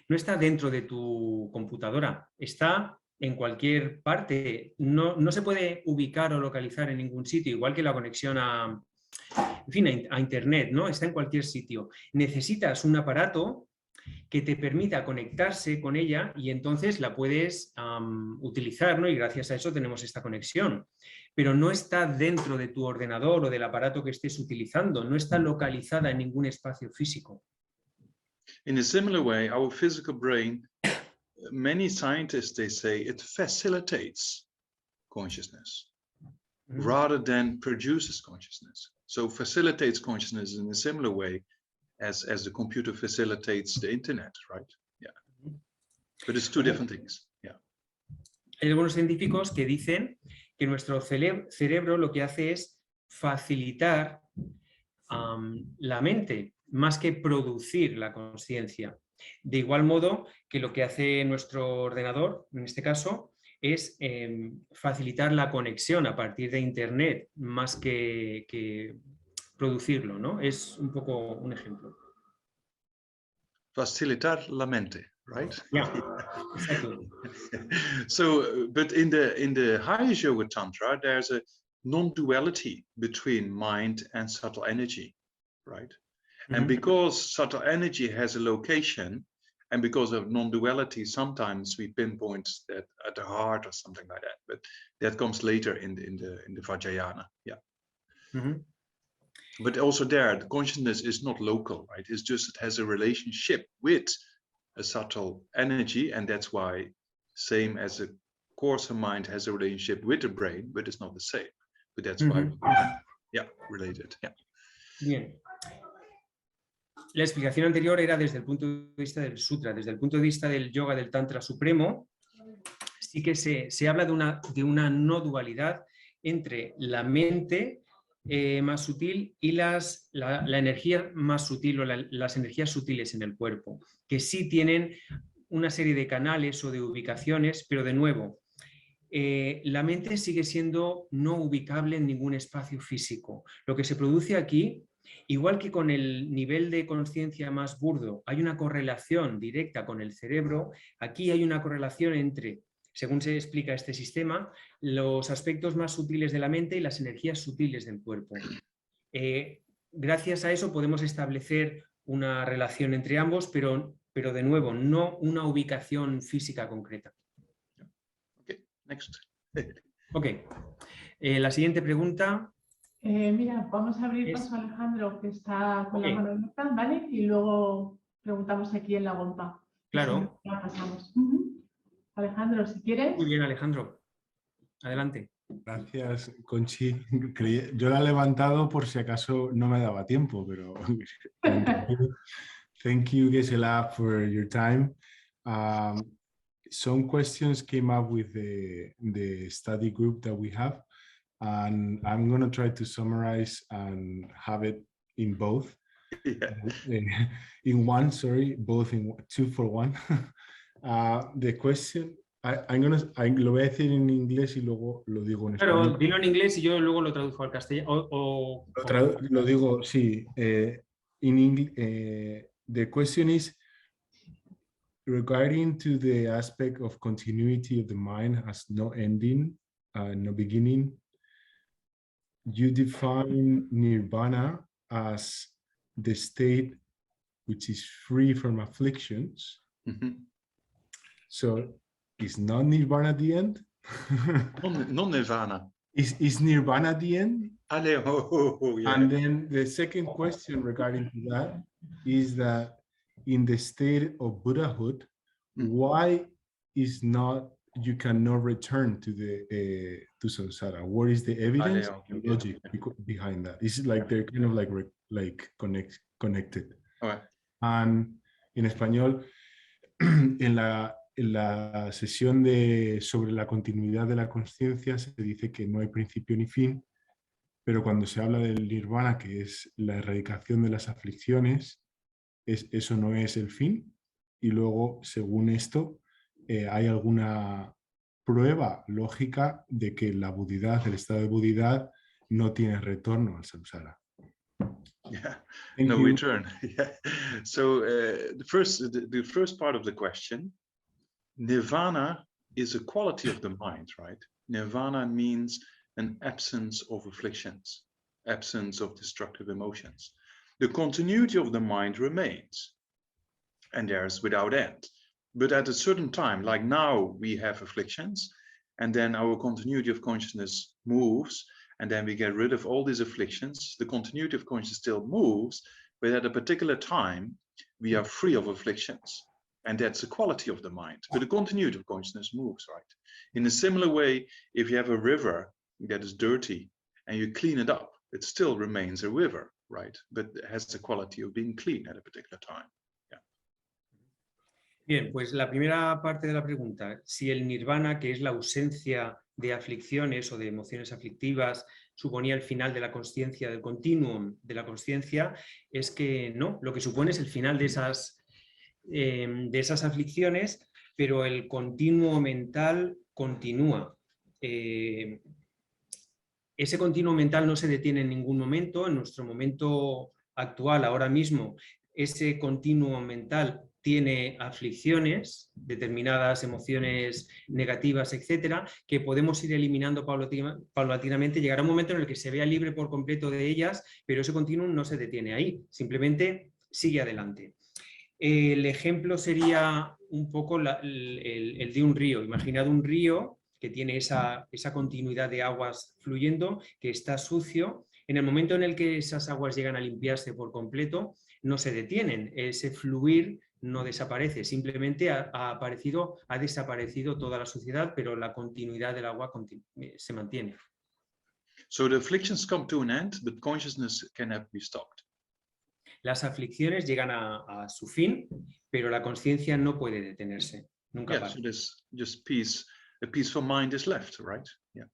No está dentro de tu computadora, está en cualquier parte. No se puede ubicar o localizar en ningún sitio, igual que la conexión a Internet, ¿no? Está en cualquier sitio. Necesitas un aparato que te permita conectarse con ella y entonces la puedes utilizar, ¿no? Y gracias a eso tenemos esta conexión. Pero no está dentro de tu ordenador o del aparato que estés utilizando, no está localizada en ningún espacio físico. In a similar way, our physical brain, many scientists, they say it facilitates consciousness rather than produces consciousness. So facilitates consciousness in a similar way as the computer facilitates the internet, right? Yeah. But it's two different things. Yeah. Hay algunos científicos que dicen que nuestro cerebro lo que hace es facilitar la mente, más que producir la conciencia. De igual modo que lo que hace nuestro ordenador, en este caso, es facilitar la conexión a partir de Internet, más que producirlo, ¿no? Es un poco un ejemplo. Facilitar la mente, right? Yeah, exactly. So, but in the highest Yoga Tantra, there's a non-duality between mind and subtle energy, right? And because subtle energy has a location, And because of non-duality, sometimes we pinpoint that at the heart or something like that. But that comes later in the Vajrayana. Yeah. But also there, the consciousness is not local, right? It's just it has a relationship with a subtle energy, and that's why, same as a coarser mind has a relationship with the brain, but it's not the same. But that's why, yeah, related. Yeah. Bien. La explicación anterior era desde el punto de vista del sutra, desde el punto de vista del yoga del Tantra Supremo, sí que se habla de una no dualidad entre la mente más sutil y la energía más sutil o las energías sutiles en el cuerpo, que sí tienen una serie de canales o de ubicaciones, pero de nuevo, la mente sigue siendo no ubicable en ningún espacio físico. Lo que se produce aquí, igual que con el nivel de conciencia más burdo, hay una correlación directa con el cerebro, aquí hay una correlación entre, según se explica este sistema, los aspectos más sutiles de la mente y las energías sutiles del cuerpo. Gracias a eso podemos establecer una relación entre ambos, pero de nuevo, no una ubicación física concreta. Okay, next. Ok. La siguiente pregunta. Mira, vamos a abrir paso a Alejandro, que está con la mano abierta, ¿vale? Y luego preguntamos aquí en la gompa. Claro. Ya pasamos. Alejandro, si quieres. Muy bien, Alejandro. Adelante. Gracias, Conchi. Yo la he levantado por si acaso no me daba tiempo, pero thank you, Gisela, for your time. Some questions came up with the study group that we have, and I'm going to try to summarize and have it in both. Yeah. In one, sorry, both in 2 for 1. The question, lo voy a decir en inglés y luego lo digo en español. Pero dilo en inglés y yo luego lo traduzco al castellano. Lo digo, sí. The question is regarding to the aspect of continuity of the mind as no ending, no beginning. You define nirvana as the state which is free from afflictions. So is not nirvana at the end? Non-nirvana. Is nirvana at the end? Yeah. And then the second question regarding to that is that in the state of Buddhahood, why is not you cannot return to the to samsara? What is the evidence and logic behind that? Is it like they're kind of like connected? Okay. And en español, en la sesión sobre la continuidad de la consciencia se dice que no hay principio ni fin, pero cuando se habla del nirvana, que es la erradicación de las aflicciones, eso no es el fin. Y luego, según esto, hay alguna prueba lógica de que la budidad, el estado de budidad, no tiene retorno al samsara. Yeah, Thank no you. return. Yeah. So the first part of the question, nirvana is a quality of the mind, right? Nirvana means an absence of afflictions, absence of destructive emotions. The continuity of the mind remains, and there's without end. But at a certain time, like now, we have afflictions, and then our continuity of consciousness moves, and then we get rid of all these afflictions. The continuity of consciousness still moves, but at a particular time, we are free of afflictions. And that's the quality of the mind. But the continuity of consciousness moves, right? In a similar way, if you have a river that is dirty and you clean it up, it still remains a river, right? But it has the quality of being clean at a particular time. Yeah. Bien, pues la primera parte de la pregunta, si el nirvana, que es la ausencia de aflicciones o de emociones aflictivas, suponía el final de la consciencia, del continuum de la consciencia, es que no, lo que supone es el final de esas aflicciones, pero el continuo mental continúa. Ese continuo mental no se detiene en ningún momento. En nuestro momento actual, ahora mismo, ese continuo mental tiene aflicciones, determinadas emociones negativas, etcétera, que podemos ir eliminando paulatinamente. Llegará un momento en el que se vea libre por completo de ellas, pero ese continuum no se detiene ahí, simplemente sigue adelante. El ejemplo sería un poco el de un río. Imaginad un río que tiene esa continuidad de aguas fluyendo, que está sucio. En el momento en el que esas aguas llegan a limpiarse por completo, no se detienen. Ese fluir no desaparece, simplemente ha desaparecido toda la suciedad, pero la continuidad del agua se mantiene. So the afflictions come to an end, but consciousness cannot be stopped. Las aflicciones llegan a su fin, pero la conciencia no puede detenerse. Nunca Yeah, para. so there's just peace. A peaceful mind is left, right? Yeah.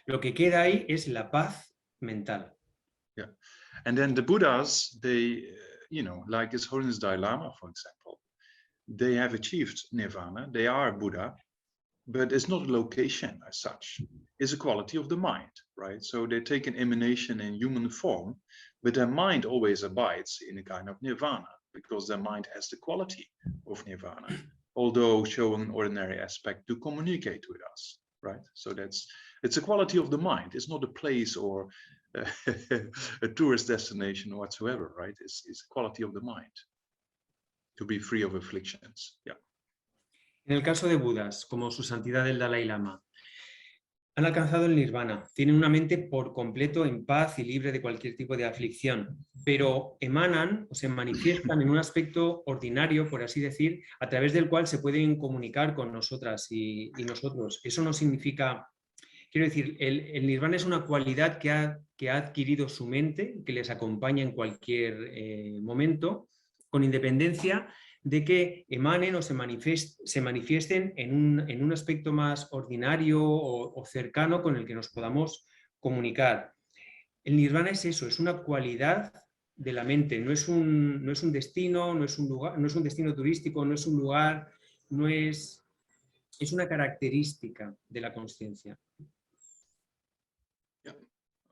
Lo que queda ahí es la paz mental. Yeah. And then the Buddhas, they, you know, like His Holiness Dalai Lama, for example, they have achieved nirvana. They are Buddha, but it's not a location as such. It's a quality of the mind, right? So they take an emanation in human form, but their mind always abides in a kind of nirvana because their mind has the quality of nirvana, although showing an ordinary aspect to communicate with us, right? So it's a quality of the mind. It's not a place or a tourist destination whatsoever, right? It's a quality of the mind to be free of afflictions. Yeah. En el caso de Budas, como su santidad el Dalai Lama, han alcanzado el nirvana, tienen una mente por completo en paz y libre de cualquier tipo de aflicción, pero emanan o se manifiestan en un aspecto ordinario, por así decir, a través del cual se pueden comunicar con nosotras y nosotros. Eso no significa, quiero decir, el nirvana es una cualidad que ha adquirido su mente, que les acompaña en cualquier momento, con independencia de que emanen o se manifiesten en un aspecto más ordinario o cercano con el que nos podamos comunicar. El nirvana es eso, es una cualidad de la mente, no es un destino, no es un lugar, no es un destino turístico, no es un lugar, es una característica de la consciencia. Yeah.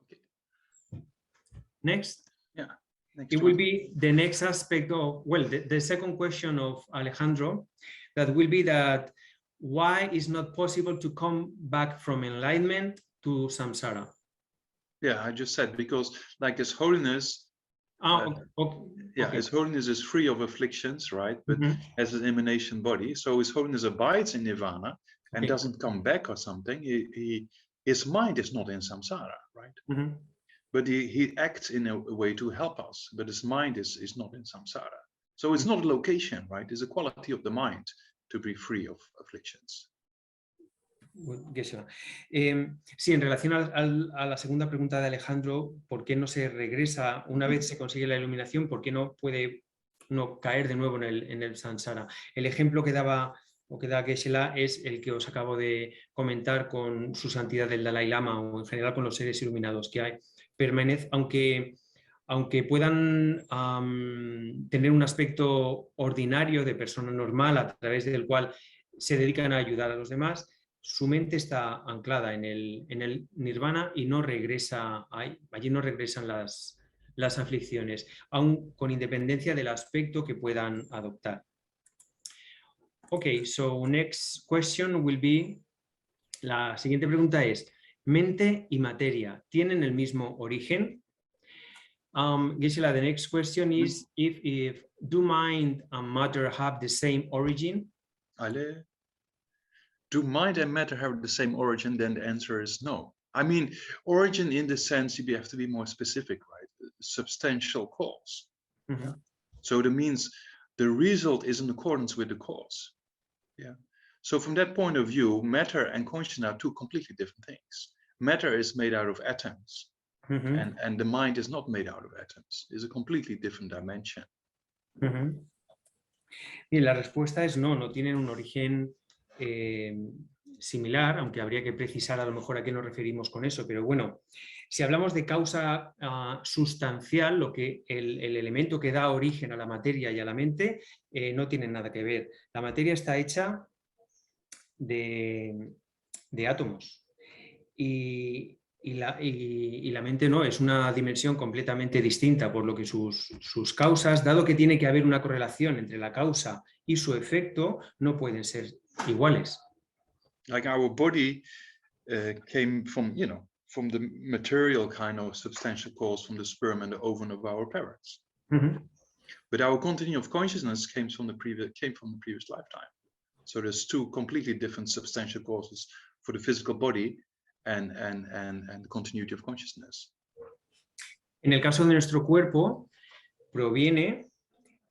Okay. Next. Yeah. Next It one. will be the next aspect of, well, the second question of Alejandro, that will be that why is not possible to come back from enlightenment to samsara? Yeah, I just said, because like His Holiness, yeah, His Holiness is free of afflictions, right? But has an emanation body. So His Holiness abides in nirvana and doesn't come back or something. His mind is not in samsara, right? But he acts in a way to help us, but his mind is not in samsara. So it's not a location, right? It's a quality of the mind to be free of afflictions. Sí, en relación a la segunda pregunta de Alejandro, ¿por qué no se regresa una vez se consigue la iluminación? ¿Por qué no puede caer de nuevo en el samsara? El ejemplo que da Geshe-la es el que os acabo de comentar con su santidad del Dalai Lama o en general con los seres iluminados que hay. Aunque puedan tener un aspecto ordinario de persona normal a través del cual se dedican a ayudar a los demás, su mente está anclada en el nirvana y no regresa allí no regresan las aflicciones, aun con independencia del aspecto que puedan adoptar. Ok, so next question will be, la siguiente pregunta es, ¿mente y materia tienen el mismo origen? Geshe-la, the next question is, if do mind and matter have the same origin? Ale. Do mind and matter have the same origin? Then the answer is no. I mean, origin in the sense you have to be more specific, right? Substantial cause. Yeah. So that means the result is in accordance with the cause. Yeah. So from that point of view, matter and consciousness are two completely different things. Matter is made out of atoms, and the mind is not made out of atoms. It's a completely different dimension. Y la respuesta es no tienen un origen similar, aunque habría que precisar a lo mejor a qué nos referimos con eso, pero bueno, si hablamos de causa sustancial, lo que el elemento que da origen a la materia y a la mente no tienen nada que ver. La materia está hecha de átomos y la mente no, es una dimensión completamente distinta, por lo que sus causas, dado que tiene que haber una correlación entre la causa y su efecto, no pueden ser iguales. Like our body came from, from the material kind of substantial cause from the sperm and the ovum of our parents. But our continuum of consciousness came from the previous lifetime. So there's two completely different substantial causes for the physical body and the continuity of consciousness. En el caso de nuestro cuerpo, proviene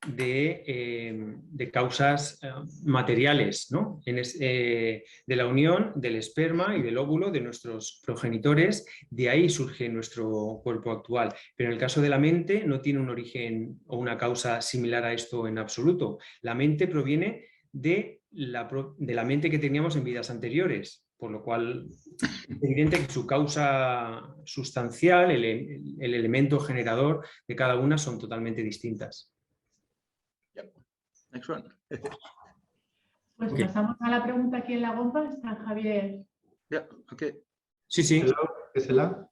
de causas materiales, ¿no? De la unión del esperma y del óvulo de nuestros progenitores, de ahí surge nuestro cuerpo actual. Pero en el caso de la mente no tiene un origen o una causa similar a esto en absoluto. La mente proviene de la mente que teníamos en vidas anteriores, por lo cual es evidente que su causa sustancial, el elemento generador de cada una son totalmente distintas. Next one. Pues Ok. pasamos a la pregunta aquí en la bomba. Está Javier. Yeah, okay. Sí, sí. Gisela,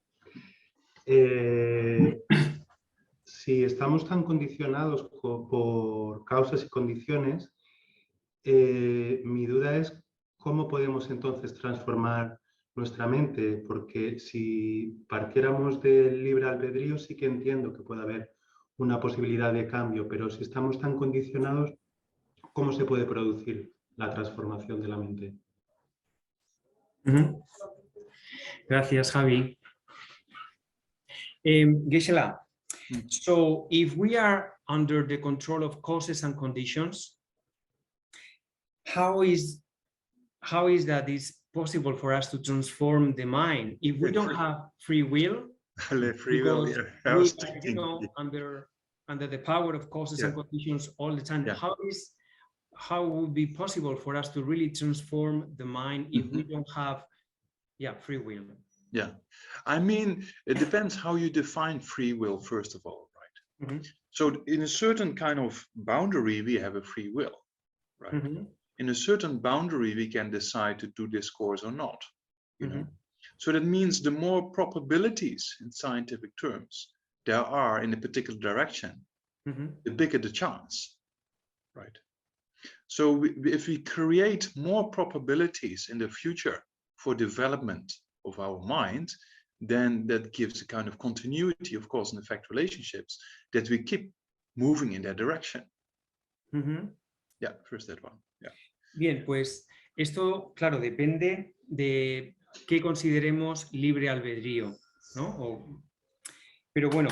si estamos tan condicionados por causas y condiciones, mi duda es cómo podemos entonces transformar nuestra mente, porque si partiéramos del libre albedrío sí que entiendo que puede haber una posibilidad de cambio, pero si estamos tan condicionados, ¿cómo se puede producir la transformación de la mente? Gracias, Javi. Gisela, so if we are under the control of causes and conditions, how is that is possible for us to transform the mind if we don't have free will? Free will, Because yeah. I we was are, thinking, under the power of causes and conditions all the time. Yeah. How would be possible for us to really transform the mind if we don't have free will? Yeah, I mean, it depends how you define free will, first of all, right? So in a certain kind of boundary, we have a free will, right? In a certain boundary, we can decide to do this course or not, you know? So that means the more probabilities in scientific terms there are in a particular direction, the bigger the chance, right? So if we create more probabilities in the future for development of our mind, then that gives a kind of continuity of cause and effect relationships that we keep moving in that direction. Yeah, first that one. Yeah. Bien, pues esto, claro, depende de qué consideremos libre albedrío, ¿no? Pero bueno,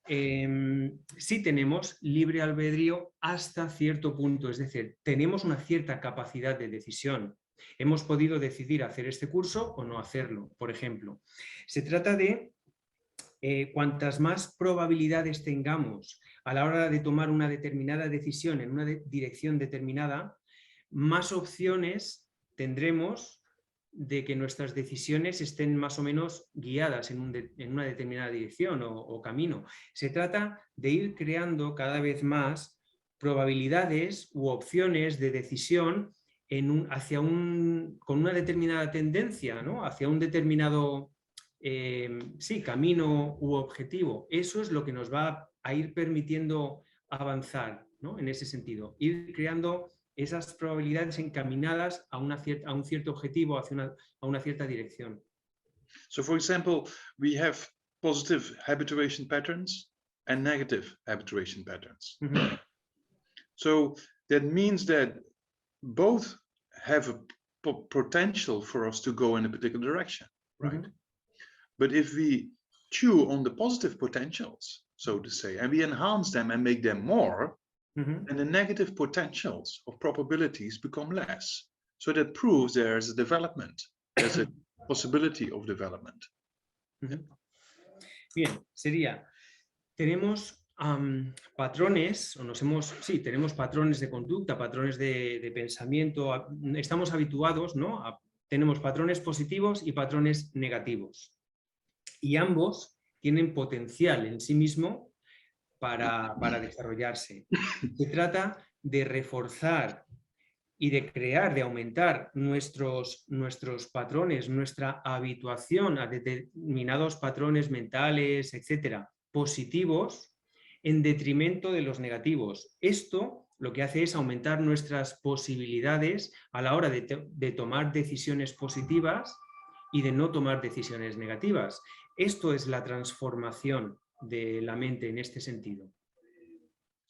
sí tenemos libre albedrío hasta cierto punto, es decir, tenemos una cierta capacidad de decisión. Hemos podido decidir hacer este curso o no hacerlo, por ejemplo. Se trata de cuantas más probabilidades tengamos a la hora de tomar una determinada decisión en una dirección determinada, más opciones tendremos de que nuestras decisiones estén más o menos guiadas en una determinada dirección o camino. Se trata de ir creando cada vez más probabilidades u opciones de decisión con una determinada tendencia, ¿no? Hacia un determinado camino u objetivo. Eso es lo que nos va a ir permitiendo avanzar, ¿no? En ese sentido, ir creando esas probabilidades encaminadas a un cierto objetivo, a una cierta dirección. So for example, we have positive habituation patterns and negative habituation patterns. So that means that both have a potential for us to go in a particular direction, right? But if we chew on the positive potentials, so to say, and we enhance them and make them more, and the negative potentials of probabilities become less. So that proves there's a development, there's a possibility of development. Bien, sería, tenemos patrones, tenemos patrones de conducta, patrones de pensamiento, estamos habituados, ¿no? Tenemos patrones positivos y patrones negativos. Y ambos tienen potencial en sí mismo para desarrollarse. Se trata de reforzar y de crear, de aumentar nuestros patrones, nuestra habituación a determinados patrones mentales, etcétera, positivos, en detrimento de los negativos. Esto lo que hace es aumentar nuestras posibilidades a la hora de tomar decisiones positivas y de no tomar decisiones negativas. Esto es la transformación de la mente en este sentido.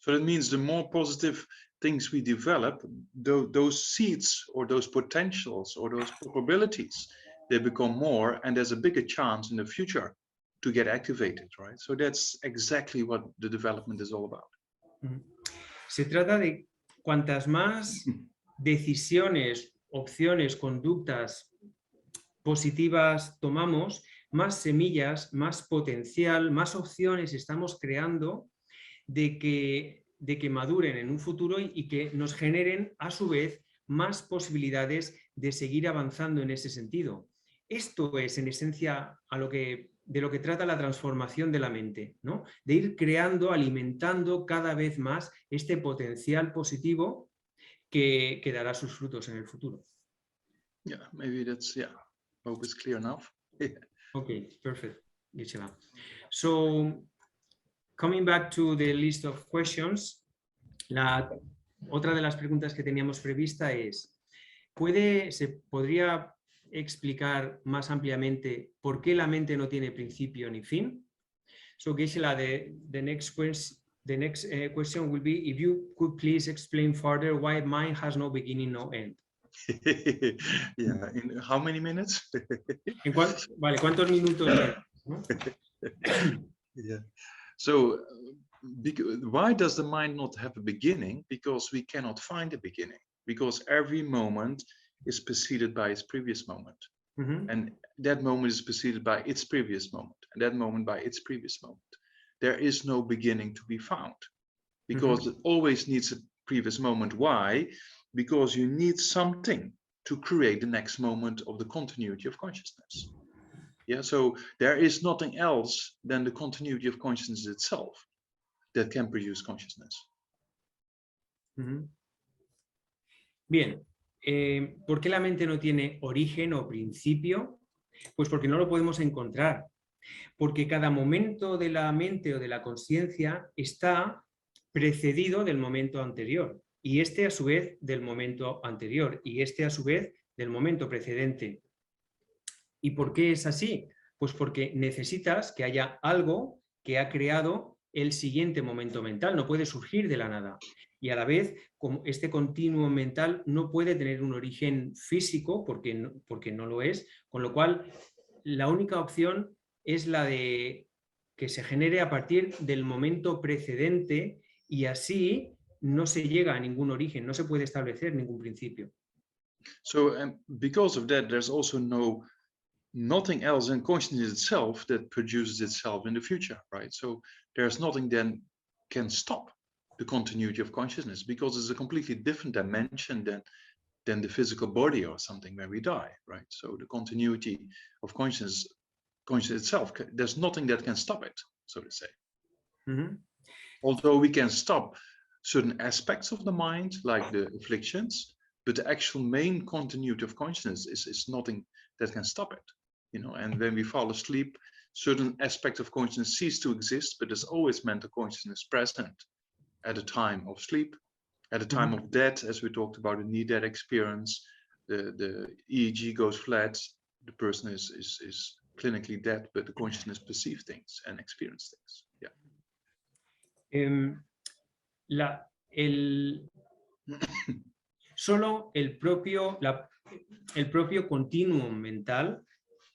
So that means the more positive things we develop, those seeds or those potentials or those probabilities, they become more, and there's a bigger chance in the future to get activated, right? So that's exactly what the development is all about. Se trata de cuantas más decisiones, opciones, conductas positivas tomamos, más semillas, más potencial, más opciones estamos creando de que maduren en un futuro y que nos generen a su vez más posibilidades de seguir avanzando en ese sentido. Esto es en esencia de lo que trata la transformación de la mente, ¿no? De ir creando, alimentando cada vez más este potencial positivo que dará sus frutos en el futuro. Yeah, maybe that's, yeah, hope it's clear enough. Okay, perfect, Gisela. So, coming back to the list of questions, otra de las preguntas que teníamos prevista es, ¿se podría explicar más ampliamente por qué la mente no tiene principio ni fin? So, Gisela, the next question will be if you could please explain further why mind has no beginning, no end. Yeah, in how many minutes? Vale, ¿cuántos minutos? ¿No? Yeah. So, why does the mind not have a beginning? Because we cannot find a beginning. Because every moment is preceded by its previous moment. And that moment is preceded by its previous moment. And that moment by its previous moment. There is no beginning to be found. Because it always needs a previous moment. Why? Because you need something to create the next moment of the continuity of consciousness. Yeah, so there is nothing else than the continuity of consciousness itself that can produce consciousness. Bien, ¿por qué la mente no tiene origen o principio? Pues porque no lo podemos encontrar. Porque cada momento de la mente o de la consciencia está precedido del momento anterior. Y este a su vez del momento anterior. Y este a su vez del momento precedente. ¿Y por qué es así? Pues porque necesitas que haya algo que ha creado el siguiente momento mental. No puede surgir de la nada. Y a la vez, como este continuo mental no puede tener un origen físico porque no lo es. Con lo cual, la única opción es la de que se genere a partir del momento precedente y así no se llega a ningún origen, no se puede establecer ningún principio. So, because of that, there's also nothing else in consciousness itself that produces itself in the future, right? So there's nothing then can stop the continuity of consciousness because it's a completely different dimension than the physical body or something when we die, right? So the continuity of consciousness itself, there's nothing that can stop it, so to say. Although we can stop certain aspects of the mind, like the afflictions, but the actual main continuity of consciousness is nothing that can stop it, you know. And when we fall asleep, certain aspects of consciousness cease to exist, but there's always mental consciousness present at the time of sleep, at the time of death, as we talked about the near-death experience. The EEG goes flat, the person is clinically dead, but the consciousness perceives things and experiences things. Yeah. Solo el propio continuum mental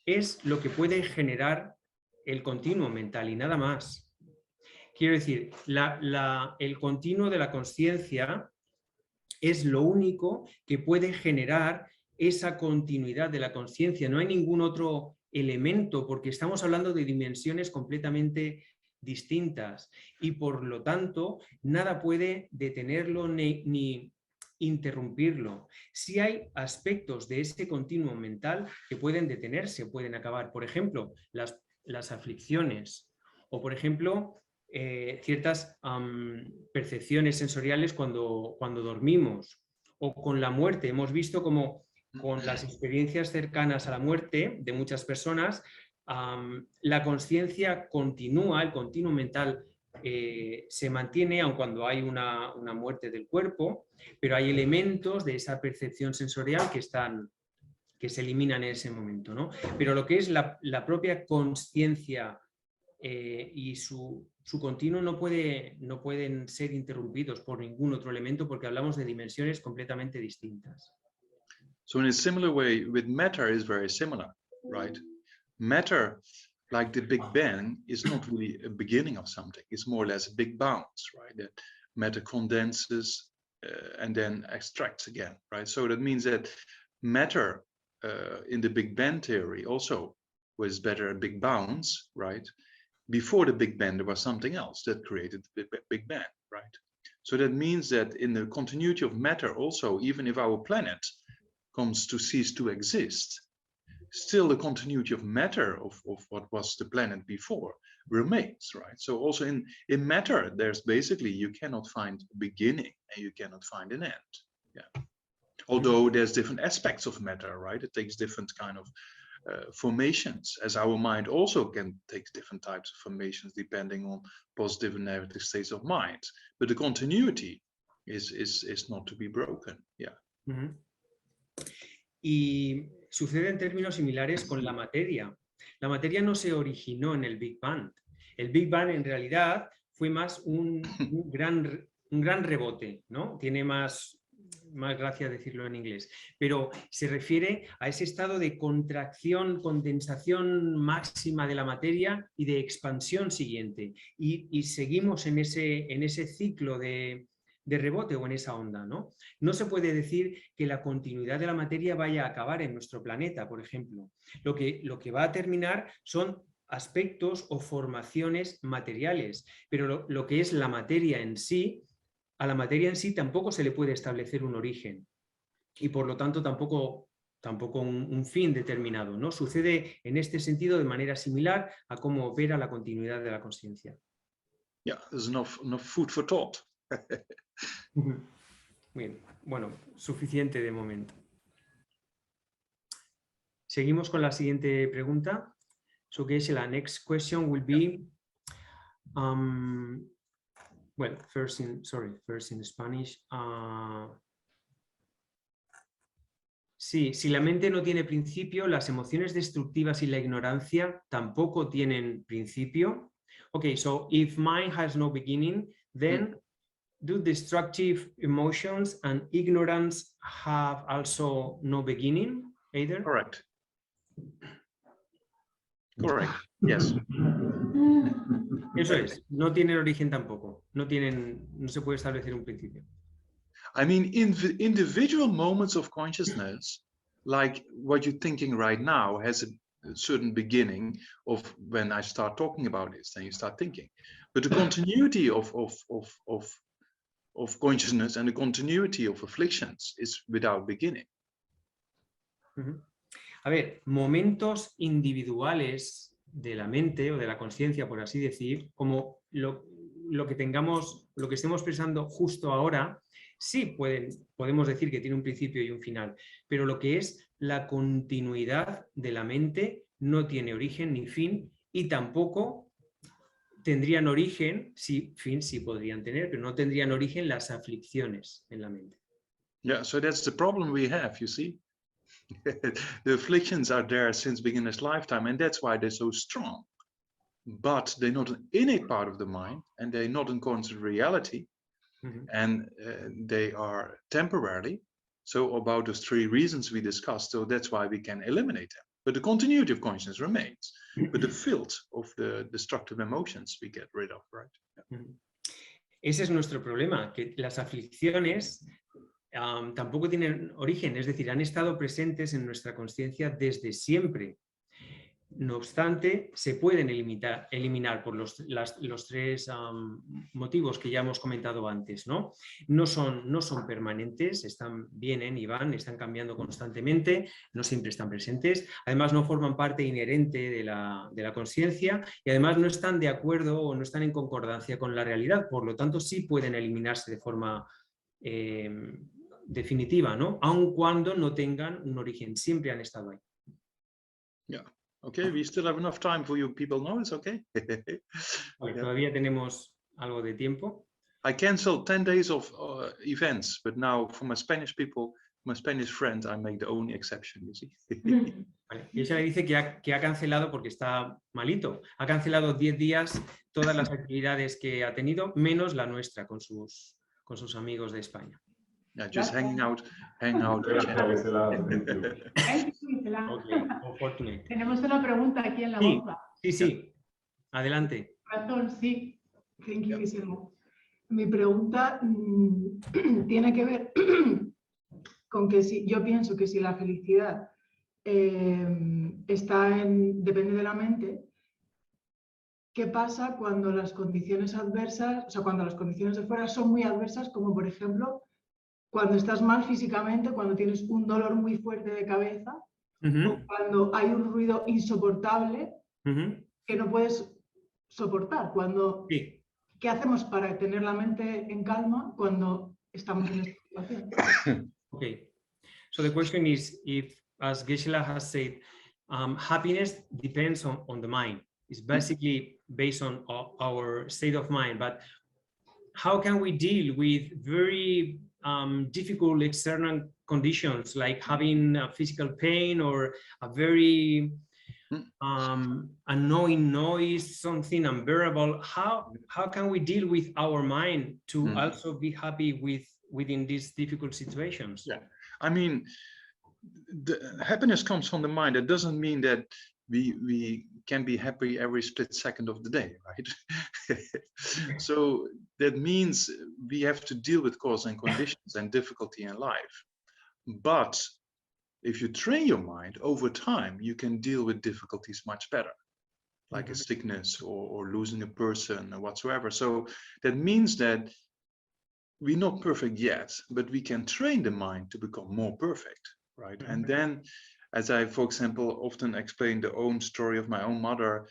es lo que puede generar el continuum mental y nada más. Quiero decir, el continuo de la consciencia es lo único que puede generar esa continuidad de la consciencia. No hay ningún otro elemento porque estamos hablando de dimensiones completamente distintas y por lo tanto nada puede detenerlo ni interrumpirlo. Sí hay aspectos de ese continuo mental que pueden detenerse, pueden acabar. Por ejemplo, las aflicciones o por ejemplo ciertas percepciones sensoriales cuando dormimos o con la muerte. Hemos visto como con las experiencias cercanas a la muerte de muchas personas la consciencia continúa, el continuo mental se mantiene aun cuando hay una muerte del cuerpo, pero hay elementos de esa percepción sensorial que se eliminan en ese momento, ¿no? Pero lo que es la propia consciencia y su continuo no pueden ser interrumpidos por ningún otro elemento porque hablamos de dimensiones completamente distintas. So in a similar way, with matter is very similar, right? Matter, like the Big Bang, is not really a beginning of something. It's more or less a big bounce, right? That matter condenses and then extracts again, right? So that means that matter in the Big Bang theory also was better a big bounce, right? Before the Big Bang, there was something else that created the Big Bang, right? So that means that in the continuity of matter also, even if our planet comes to cease to exist, still the continuity of matter of what was the planet before remains, right? So also in matter, there's basically, you cannot find a beginning and you cannot find an end. Yeah. Although there's different aspects of matter, right? It takes different kind of formations, as our mind also can take different types of formations depending on positive and negative states of mind. But the continuity is not to be broken. Yeah. Uh-huh. Y sucede en términos similares con la materia. La materia no se originó en el Big Bang. El Big Bang en realidad fue más un gran rebote, ¿no? Tiene más gracia decirlo en inglés, pero se refiere a ese estado de contracción, condensación máxima de la materia y de expansión siguiente. Y seguimos en ese ciclo de rebote o en esa onda, ¿no? No se puede decir que la continuidad de la materia vaya a acabar en nuestro planeta, por ejemplo. Lo que va a terminar son aspectos o formaciones materiales, pero lo que es la materia en sí, a la materia en sí tampoco se le puede establecer un origen y por lo tanto tampoco un fin determinado, ¿no? Sucede en este sentido de manera similar a cómo opera la continuidad de la consciencia. Yeah, there's enough food for thought. Bien, bueno, suficiente de momento. Seguimos con la siguiente pregunta. So, Geshe, la next question will be, well, first in Spanish. Sí, si la mente no tiene principio, las emociones destructivas y la ignorancia tampoco tienen principio. Okay, so if mind has no beginning, then do destructive emotions and ignorance have also no beginning either? Correct. Correct. Yes. Eso es, no tienen origen tampoco, no se puede establecer un principio. I mean, individual moments of consciousness, like what you're thinking right now, has a certain beginning of when I start talking about this, then you start thinking. But the continuity of consciousness and the continuity of afflictions is without beginning. A ver, momentos individuales de la mente o de la conciencia, por así decir, como lo que estemos pensando justo ahora, sí podemos decir que tiene un principio y un final, pero lo que es la continuidad de la mente no tiene origen ni fin y tampoco tendrían origen, fin sí podrían tener, pero no tendrían origen las aflicciones en la mente. Yeah, so that's the problem we have, you see. The afflictions are there since beginner's lifetime, and that's why they're so strong. But they're not an innate part of the mind, and they're not in constant reality, and they are temporarily. So about those three reasons we discussed, so that's why we can eliminate them. But the continuity of consciousness remains. But the filth of the destructive emotions we get rid of, right? Yeah. Ese es nuestro problema, que las aflicciones tampoco tienen origen, es decir, han estado presentes en nuestra conciencia desde siempre. No obstante, se pueden eliminar por los tres motivos que ya hemos comentado antes, ¿no? No son permanentes, vienen y van, están cambiando constantemente, no siempre están presentes, además no forman parte inherente de la conciencia y además no están de acuerdo o no están en concordancia con la realidad, por lo tanto sí pueden eliminarse de forma definitiva, ¿no? Aun cuando no tengan un origen, siempre han estado ahí. Yeah. Okay, we still have enough time for you people. No, it's okay. Vale, todavía tenemos algo de tiempo. I canceled 10 days of events, but now for my Spanish people, my Spanish friend, I make the only exception, you see. Vale. Y ella le dice que ha cancelado porque está malito. Ha cancelado 10 días todas las actividades que ha tenido, menos la nuestra con sus amigos de España. Yeah, just hanging out. Okay, Unfortunately. tenemos una pregunta aquí en la Sí, bomba. sí. Adelante. Razón, sí. Thank you, Guillermo. Mi pregunta tiene que ver con que si yo pienso que si la felicidad depende de la mente, ¿qué pasa cuando las condiciones adversas, o sea, cuando las condiciones de fuera son muy adversas, como por ejemplo, cuando estás mal físicamente, cuando tienes un dolor muy fuerte de cabeza, o cuando hay un ruido insoportable que no puedes soportar? Sí. ¿Qué hacemos para tener la mente en calma cuando estamos en esta situación? Okay. So the question is, if, as Geshe-la has said, happiness depends on the mind. It's basically based on our state of mind. But how can we deal with very difficult external conditions, like having physical pain or a very annoying noise, something unbearable? How can we deal with our mind to also be happy within these difficult situations? Yeah, I mean, the happiness comes from the mind. That doesn't mean that we can be happy every split second of the day, right? So that means we have to deal with cause and conditions and difficulty in life. But if you train your mind over time, you can deal with difficulties much better, like a sickness or losing a person or whatsoever. So that means that we're not perfect yet, but we can train the mind to become more perfect, right? And then, as I, for example, often explain the own story of my own mother,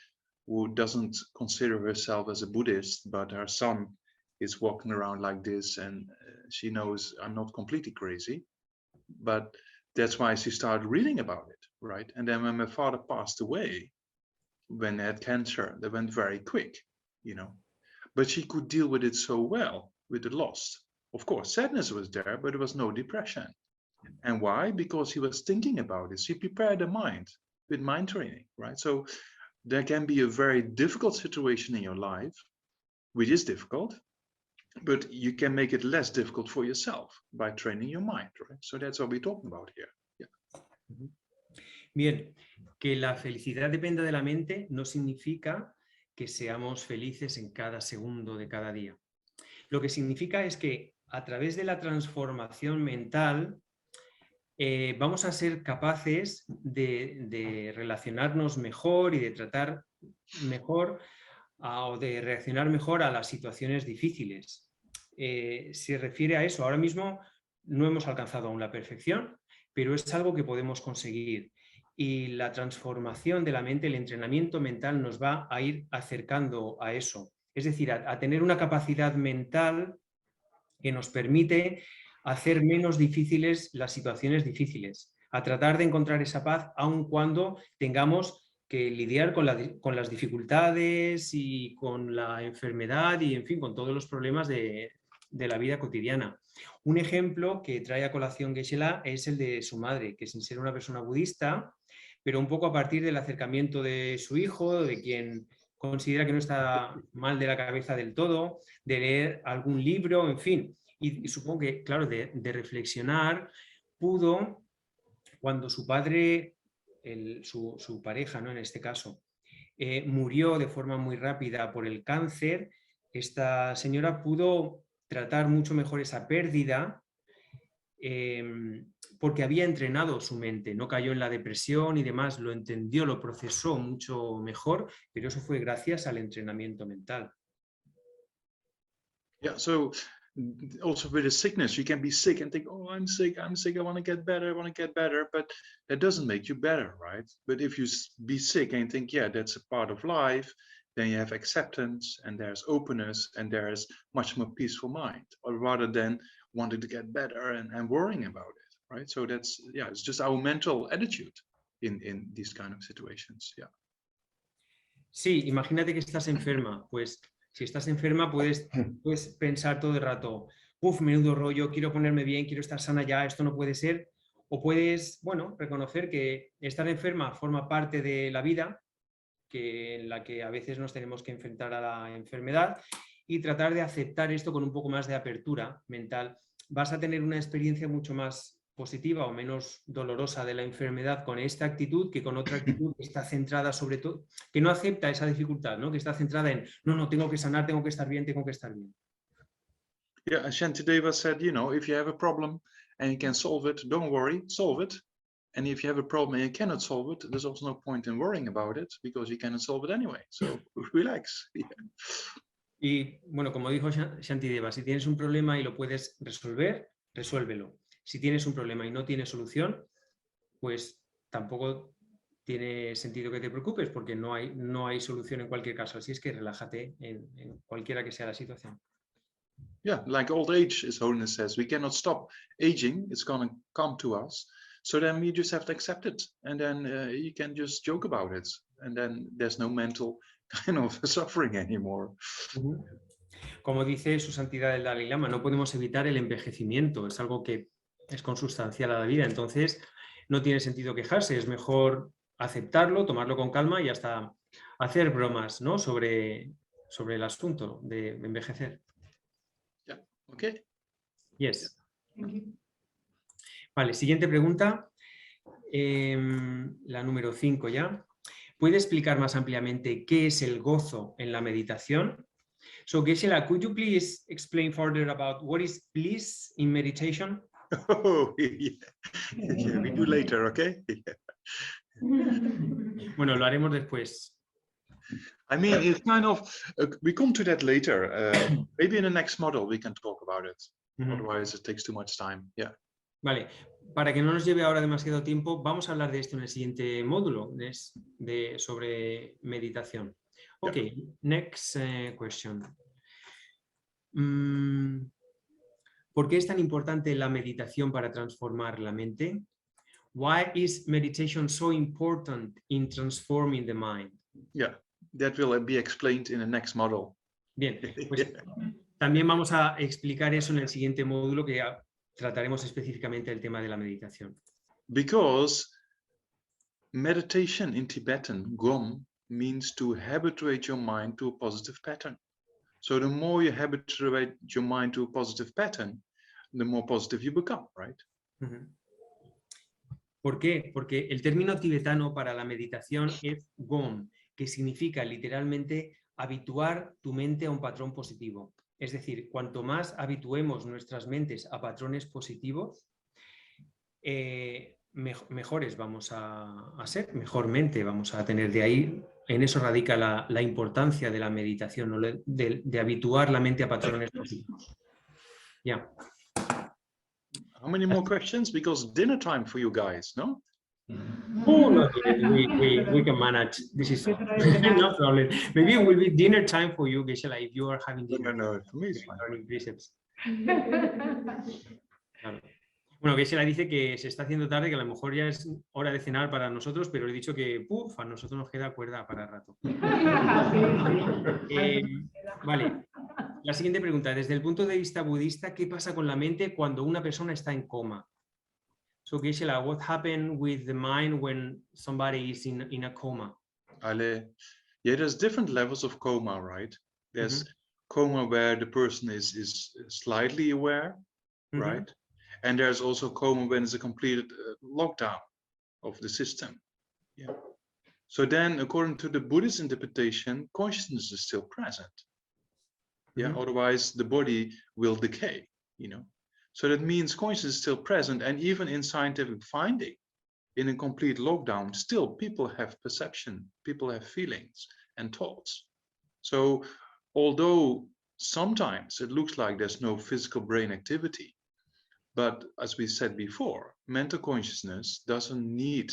who doesn't consider herself as a Buddhist, but her son is walking around like this, and she knows I'm not completely crazy, but that's why she started reading about it, right? And then when my father passed away, when he had cancer, that went very quick, you know, but she could deal with it so well with the loss. Of course, sadness was there, but there was no depression. And why? Because he was thinking about it. She prepared the mind with mind training, right? So there can be a very difficult situation in your life, which is difficult, but you can make it less difficult for yourself by training your mind, right? So that's what we're talking about here. Yeah. Bien, que la felicidad dependa de la mente no significa que seamos felices en cada segundo de cada día. Lo que significa es que a través de la transformación mental vamos a ser capaces de relacionarnos mejor y de tratar mejor o de reaccionar mejor a las situaciones difíciles. Se refiere a eso. Ahora mismo no hemos alcanzado aún la perfección, pero es algo que podemos conseguir. Y la transformación de la mente, el entrenamiento mental nos va a ir acercando a eso. Es decir, a tener una capacidad mental que nos permite hacer menos difíciles las situaciones difíciles, a tratar de encontrar esa paz aun cuando tengamos que lidiar con las dificultades y con la enfermedad y, en fin, con todos los problemas de la vida cotidiana. Un ejemplo que trae a colación Geshe-la es el de su madre, que sin ser una persona budista, pero un poco a partir del acercamiento de su hijo, de quien considera que no está mal de la cabeza del todo, de leer algún libro, en fin, y supongo que, claro, de reflexionar, pudo, cuando su padre, su pareja, ¿no?, en este caso, murió de forma muy rápida por el cáncer, esta señora pudo tratar mucho mejor esa pérdida porque había entrenado su mente, no cayó en la depresión y demás, lo entendió, lo procesó mucho mejor, pero eso fue gracias al entrenamiento mental. Yeah, so also with a sickness, you can be sick and think, oh, I'm sick, I want to get better, but that doesn't make you better, right? But if you be sick and think, yeah, that's a part of life, then you have acceptance and there's openness and there's much more peaceful mind, or rather than wanting to get better and worrying about it, right? So that's, yeah, it's just our mental attitude in these kind of situations, yeah. Sí, imagínate que estás enferma, pues si estás enferma puedes pensar todo el rato, puf, menudo rollo, quiero ponerme bien, quiero estar sana ya, esto no puede ser. O puedes, bueno, reconocer que estar enferma forma parte de la vida, en la que a veces nos tenemos que enfrentar a la enfermedad y tratar de aceptar esto con un poco más de apertura mental. Vas a tener una experiencia mucho más positiva o menos dolorosa de la enfermedad con esta actitud que con otra actitud que está centrada sobre todo, que no acepta esa dificultad, ¿no? Que está centrada en, no, tengo que sanar, tengo que estar bien, tengo que estar bien. Yeah, Shantideva said, you know, if you have a problem and you can solve it, don't worry, solve it. And if you have a problem and you cannot solve it, there's also no point in worrying about it because you cannot solve it anyway. So relax. Yeah. Y bueno, como dijo Shantideva, si tienes un problema y lo puedes resolver, resuélvelo. Si tienes un problema y no tienes solución, pues tampoco tiene sentido que te preocupes porque no hay solución en cualquier caso. Así es que relájate en cualquiera que sea la situación. Yeah, like old age, as Holiness says, we cannot stop aging. It's going to come to us. So then we just have to accept it. And then you can just joke about it. And then there's no mental kind of suffering anymore. Como dice su santidad el Dalai Lama, no podemos evitar el envejecimiento. Es algo que es consustancial a la vida. Entonces no tiene sentido quejarse. Es mejor aceptarlo, tomarlo con calma y hasta hacer bromas, ¿no? sobre el asunto de envejecer. Yeah. Okay. Yes. Thank you. Vale, siguiente pregunta. La número 5 ya. ¿Puede explicar más ampliamente qué es el gozo en la meditación? So, Geshe-la, could you please explain further about what is bliss in meditation? Oh, yeah. Yeah, we do later, okay? Bueno, lo haremos después. I mean, it's kind of, we come to that later. Maybe in the next model we can talk about it. Otherwise it takes too much time. Yeah. Vale, para que no nos lleve ahora demasiado tiempo, vamos a hablar de esto en el siguiente módulo sobre meditación. Ok, next question. ¿Por qué es tan importante la meditación para transformar la mente? Why is meditation so important in transforming the mind? Yeah, that will be explained in the next model. Bien, pues también vamos a explicar eso en el siguiente módulo que trataremos específicamente el tema de la meditación. Because meditation in Tibetan, Gom, means to habituate your mind to a positive pattern. So the more you habituate your mind to a positive pattern, the more positive you become, right? ¿Por qué? Porque el término tibetano para la meditación es Gom, que significa literalmente habituar tu mente a un patrón positivo. Es decir, cuanto más habituemos nuestras mentes a patrones positivos, mejores vamos a ser, mejor mente vamos a tener. De ahí, en eso radica la importancia de la meditación, ¿no? de habituar la mente a patrones positivos. Yeah. How many more questions? Because dinner time for you guys, no? Oh, no, we can manage. This is no problem. Maybe it will be dinner time for you, Geshe-la, if you are having dinner. No, for me it's fine. Claro. Bueno, Geshe-la dice que se está haciendo tarde, que a lo mejor ya es hora de cenar para nosotros, pero he dicho que a nosotros nos queda cuerda para rato. Vale, la siguiente pregunta. Desde el punto de vista budista, ¿qué pasa con la mente cuando una persona está en coma? So, Geshe-la, what happened with the mind when somebody is in a coma? Yeah, there's different levels of coma, right? There's coma where the person is slightly aware, right? And there's also coma when it's a complete lockdown of the system. Yeah. So then, according to the Buddhist interpretation, consciousness is still present. Yeah. Otherwise, the body will decay. You know. So that means consciousness is still present, and even in scientific finding, in a complete lockdown, still people have perception, people have feelings and thoughts. So although sometimes it looks like there's no physical brain activity, but as we said before, mental consciousness doesn't need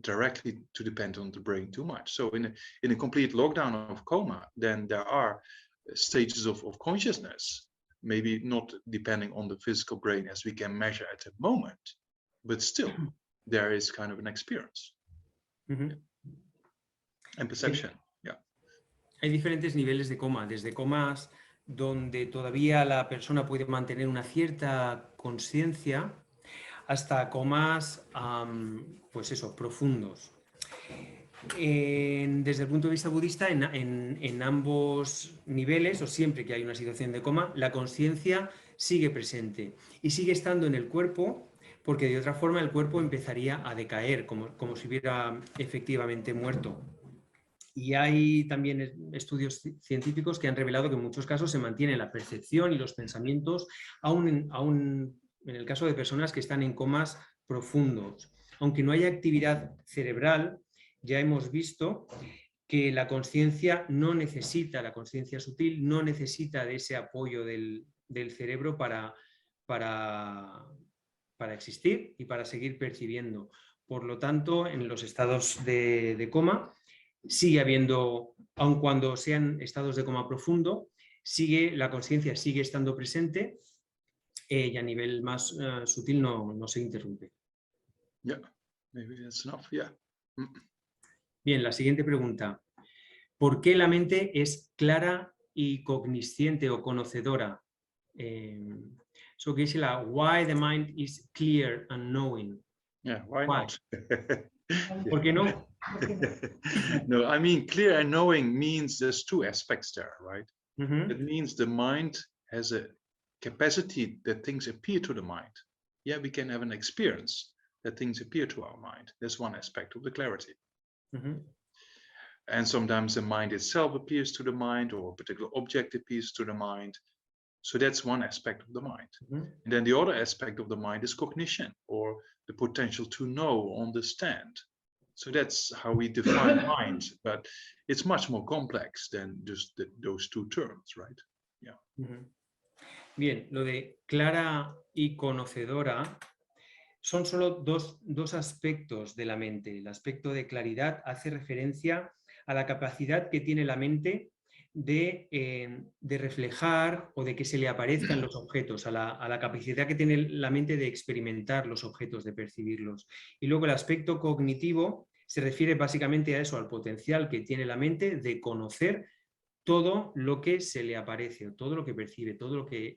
directly to depend on the brain too much. So in a complete lockdown of coma, then there are stages of consciousness, maybe not depending on the physical brain as we can measure at the moment, but still there is kind of an experience and perception. Yeah. Hay diferentes niveles de coma, desde comas donde todavía la persona puede mantener una cierta conciencia, hasta comas, pues eso, profundos. Desde el punto de vista budista, en ambos niveles, o siempre que hay una situación de coma, la conciencia sigue presente y sigue estando en el cuerpo, porque de otra forma el cuerpo empezaría a decaer, como si hubiera efectivamente muerto. Y hay también estudios científicos que han revelado que en muchos casos se mantiene la percepción y los pensamientos, aún en el caso de personas que están en comas profundos. Aunque no haya actividad cerebral, ya hemos visto que la conciencia no necesita, la conciencia sutil no necesita de ese apoyo del cerebro para existir y para seguir percibiendo. Por lo tanto, en los estados de coma sigue habiendo, aun cuando sean estados de coma profundo, la conciencia sigue estando presente y a nivel más sutil no se interrumpe. Yeah, maybe that's enough. Yeah. Bien, la siguiente pregunta. ¿Por qué la mente es clara y cognisciente o conocedora? So, Gisela, why the mind is clear and knowing? Yeah, why Why? not? ¿Por qué no? No, I mean, clear and knowing means there's two aspects there, right? Ujú. It means the mind has a capacity that things appear to the mind. Yeah, we can have an experience that things appear to our mind. That's one aspect of the clarity. Ujú. And sometimes the mind itself appears to the mind, or a particular object appears to the mind. So that's one aspect of the mind. Ujú. And then the other aspect of the mind is cognition, or the potential to know, understand. So that's how we define mind, but it's much more complex than just those two terms, right? Yeah. Ujú. Bien, lo de clara y conocedora son solo dos aspectos de la mente. El aspecto de claridad hace referencia a la capacidad que tiene la mente de reflejar o de que se le aparezcan los objetos, a la capacidad que tiene la mente de experimentar los objetos, de percibirlos. Y luego el aspecto cognitivo se refiere básicamente a eso, al potencial que tiene la mente de conocer todo lo que se le aparece, todo lo que percibe, todo lo que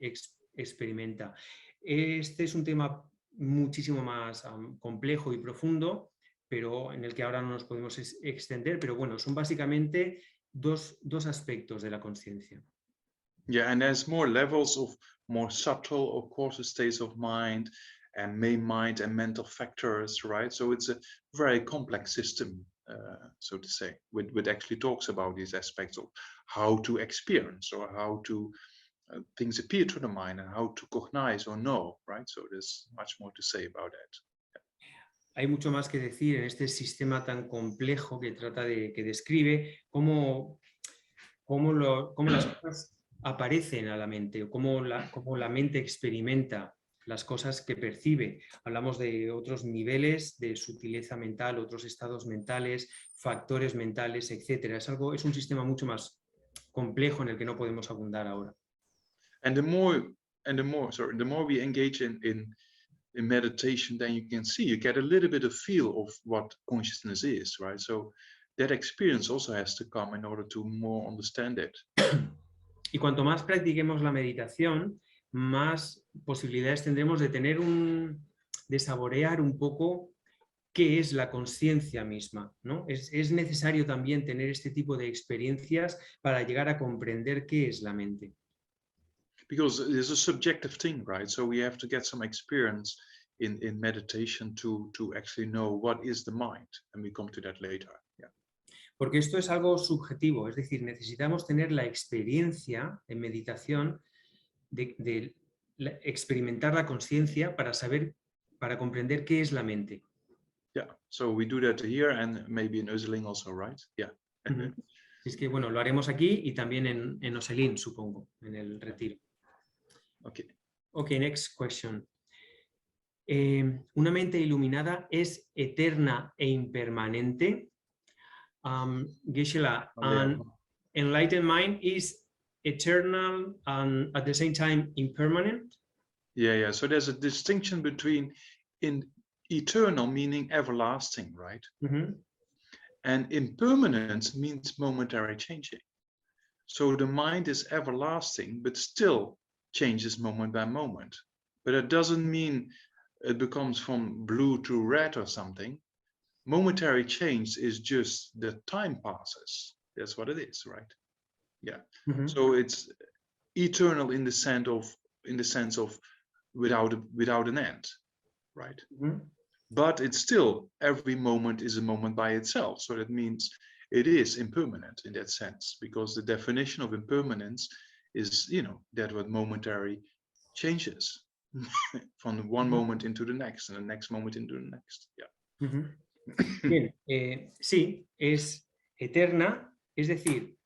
experimenta. Este es un tema muchísimo más complejo y profundo, pero en el que ahora no nos podemos extender, pero bueno, son básicamente dos aspectos de la conciencia. Yeah, and there's more levels of more subtle, of course, states of mind and main mind and mental factors, right? So it's a very complex system, so to say, which actually talks about these aspects of how to experience or how to things appear to the mind and how to cognize or know, right? So there's much more to say about that. Hay mucho más que decir en este sistema tan complejo que que describe cómo las cosas aparecen a la mente, o cómo la mente experimenta las cosas que percibe. Hablamos de otros niveles de sutileza mental, otros estados mentales, factores mentales, etc. Es un sistema mucho más complejo en el que no podemos abundar ahora. And the more we engage in meditation, then you can see, you get a little bit of feel of what consciousness is, right? So that experience also has to come in order to more understand it. Y cuanto más practiquemos la meditación, más posibilidades tendremos de saborear un poco qué es la conciencia misma, ¿no? Es necesario también tener este tipo de experiencias para llegar a comprender qué es la mente. Because it's a subjective thing, right? So we have to get some experience in meditation to actually know what is the mind, and we come to that later. Yeah. Porque esto es algo subjetivo, es decir, necesitamos tener la experiencia en meditación de experimentar la conciencia para comprender qué es la mente. Yeah, so we do that here and maybe in Öseling also, right? Yeah. Es que bueno, lo haremos aquí y también en Öseling, supongo, en el retiro. Okay. Okay, next question. ¿Una mente iluminada es eterna e impermanente? Gisela, an enlightened mind is eternal and at the same time impermanent? Yeah. So there's a distinction between eternal meaning everlasting, right? Mm-hmm. And impermanence means momentary changing. So the mind is everlasting, but still changes moment by moment. But it doesn't mean it becomes from blue to red or something. Momentary change is just the time passes. That's what it is, right? Yeah. So it's eternal in the sense of without an end, right? But it's still, every moment is a moment by itself. So that means it is impermanent in that sense, because the definition of impermanence is, you know, that what momentary changes from one moment into the next and the next moment into the next. Yeah. Bien, sí, es eterna, es decir,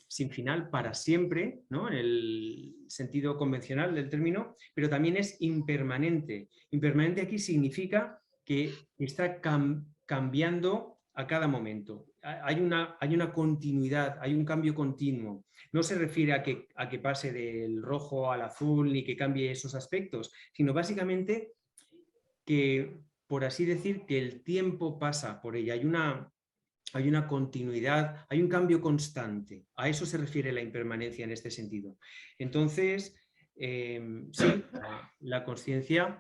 sin final para siempre, ¿no? En el sentido convencional del término, pero también es impermanente. Impermanente aquí significa que está cambiando a cada momento. Hay una continuidad, hay un cambio continuo. No se refiere a que pase del rojo al azul ni que cambie esos aspectos, sino básicamente que, por así decir, que el tiempo pasa por ella. Hay una continuidad, hay un cambio constante. A eso se refiere la impermanencia en este sentido. Entonces, sí, la consciencia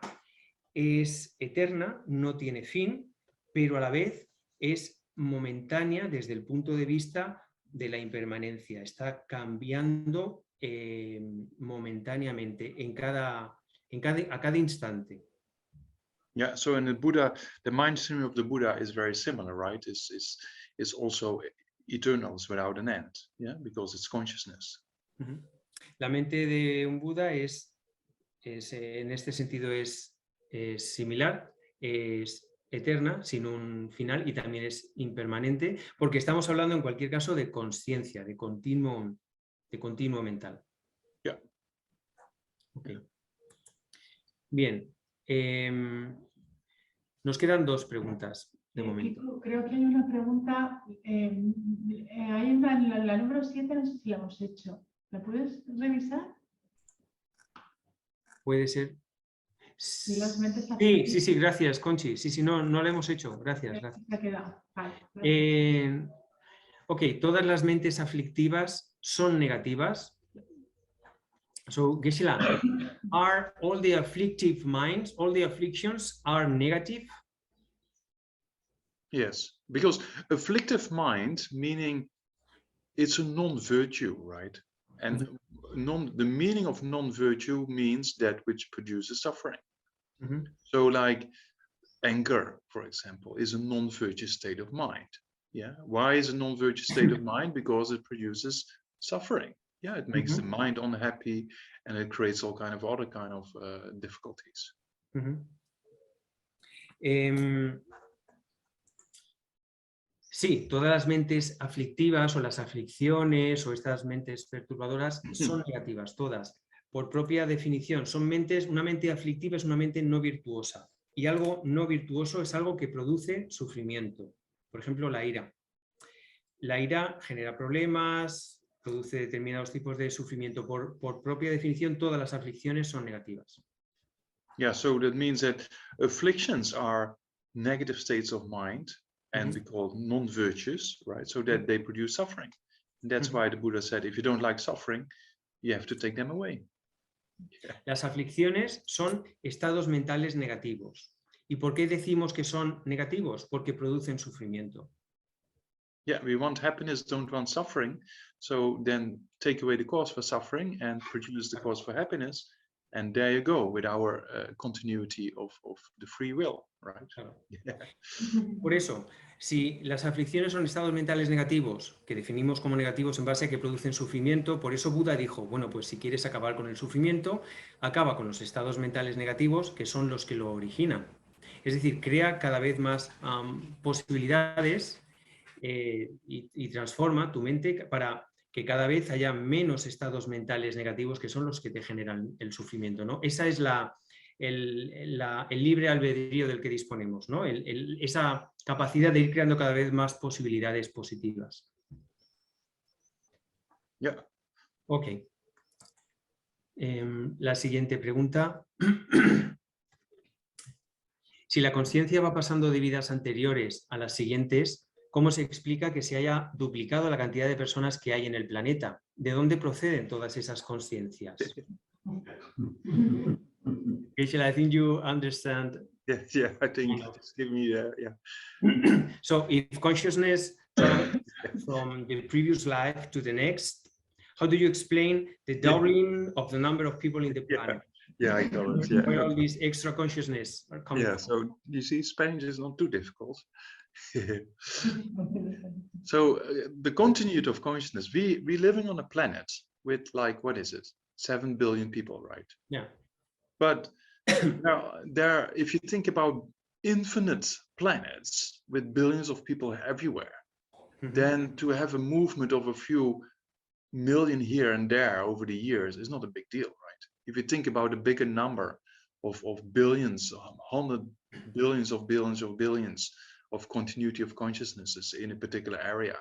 es eterna, no tiene fin, pero a la vez es momentánea desde el punto de vista de la impermanencia. Está cambiando momentáneamente a cada instante. Yeah, so in the Buddha, the mind stream of the Buddha is very similar, right? Is also eternal, it's without an end, yeah, because it's consciousness. La mente de un Buda es en este sentido es similar, es eterna, sin un final, y también es impermanente, porque estamos hablando en cualquier caso de consciencia, de continuo mental. Yeah. Okay. Bien. Nos quedan dos preguntas de momento. Kiko, creo que hay una pregunta, hay la número 7, no sé si la hemos hecho. ¿La puedes revisar? Puede ser. Sí, gracias, Conchi. Sí, no la hemos hecho. Gracias. Se ha quedado. Vale, ok, todas las mentes aflictivas son negativas. So, Geshe-la, are all the afflictive minds, all the afflictions are negative? Yes, because afflictive mind, meaning it's a non-virtue, right? And the meaning of non-virtue means that which produces suffering. So like anger, for example, is a non-virtue state of mind. Yeah. Why is a non-virtue state of mind? Because it produces suffering. Yeah, it makes the mind unhappy and it creates all kind of other kind of difficulties. Sí, todas las mentes aflictivas o las aflicciones o estas mentes perturbadoras son negativas, todas. Por propia definición, una mente aflictiva es una mente no virtuosa. Y algo no virtuoso es algo que produce sufrimiento. Por ejemplo, la ira. La ira genera problemas, produce determinados tipos de sufrimiento. Por propia definición, todas las aflicciones son negativas. Yeah, so that means that afflictions are negative states of mind and we call non-virtuous, right? So that they produce suffering. And that's why the Buddha said, if you don't like suffering, you have to take them away. Yeah. Las aflicciones son estados mentales negativos. ¿Y por qué decimos que son negativos? Porque producen sufrimiento. Yeah, we want happiness, don't want suffering. So then take away the cause for suffering and produce the cause for happiness. And there you go with our continuity of the free will, right? Claro. Yeah. Por eso, si las aflicciones son estados mentales negativos, que definimos como negativos en base a que producen sufrimiento, por eso Buda dijo, bueno, pues si quieres acabar con el sufrimiento, acaba con los estados mentales negativos, que son los que lo originan. Es decir, crea cada vez más posibilidades y transforma tu mente para que cada vez haya menos estados mentales negativos que son los que te generan el sufrimiento, ¿no? Esa es el libre albedrío del que disponemos, ¿no? Esa capacidad de ir creando cada vez más posibilidades positivas. Yeah. Ok. La siguiente pregunta. Si la consciencia va pasando de vidas anteriores a las siguientes, cómo se explica que se haya duplicado la cantidad de personas que hay en el planeta. ¿De dónde proceden todas esas conciencias? Geshe-la, I think you understand. Yeah, I think Kind of. just give me yeah. So if consciousness travels from the previous life to the next, how do you explain the doubling of the number of people in the planet? Yeah, I got it. Yeah. Where all these extra consciousness are coming Yeah, from? so you see, Spanish is not too difficult. So the continuity of consciousness, we living on a planet with like, what is it? 7 billion people, right? Yeah. But there, if you think about infinite planets with billions of people everywhere, Mhm. then to have a movement of a few million here and there over the years is not a big deal, right? If you think about a bigger number of billions, 100 billions of billions of billions of continuity of consciousnesses in a particular area,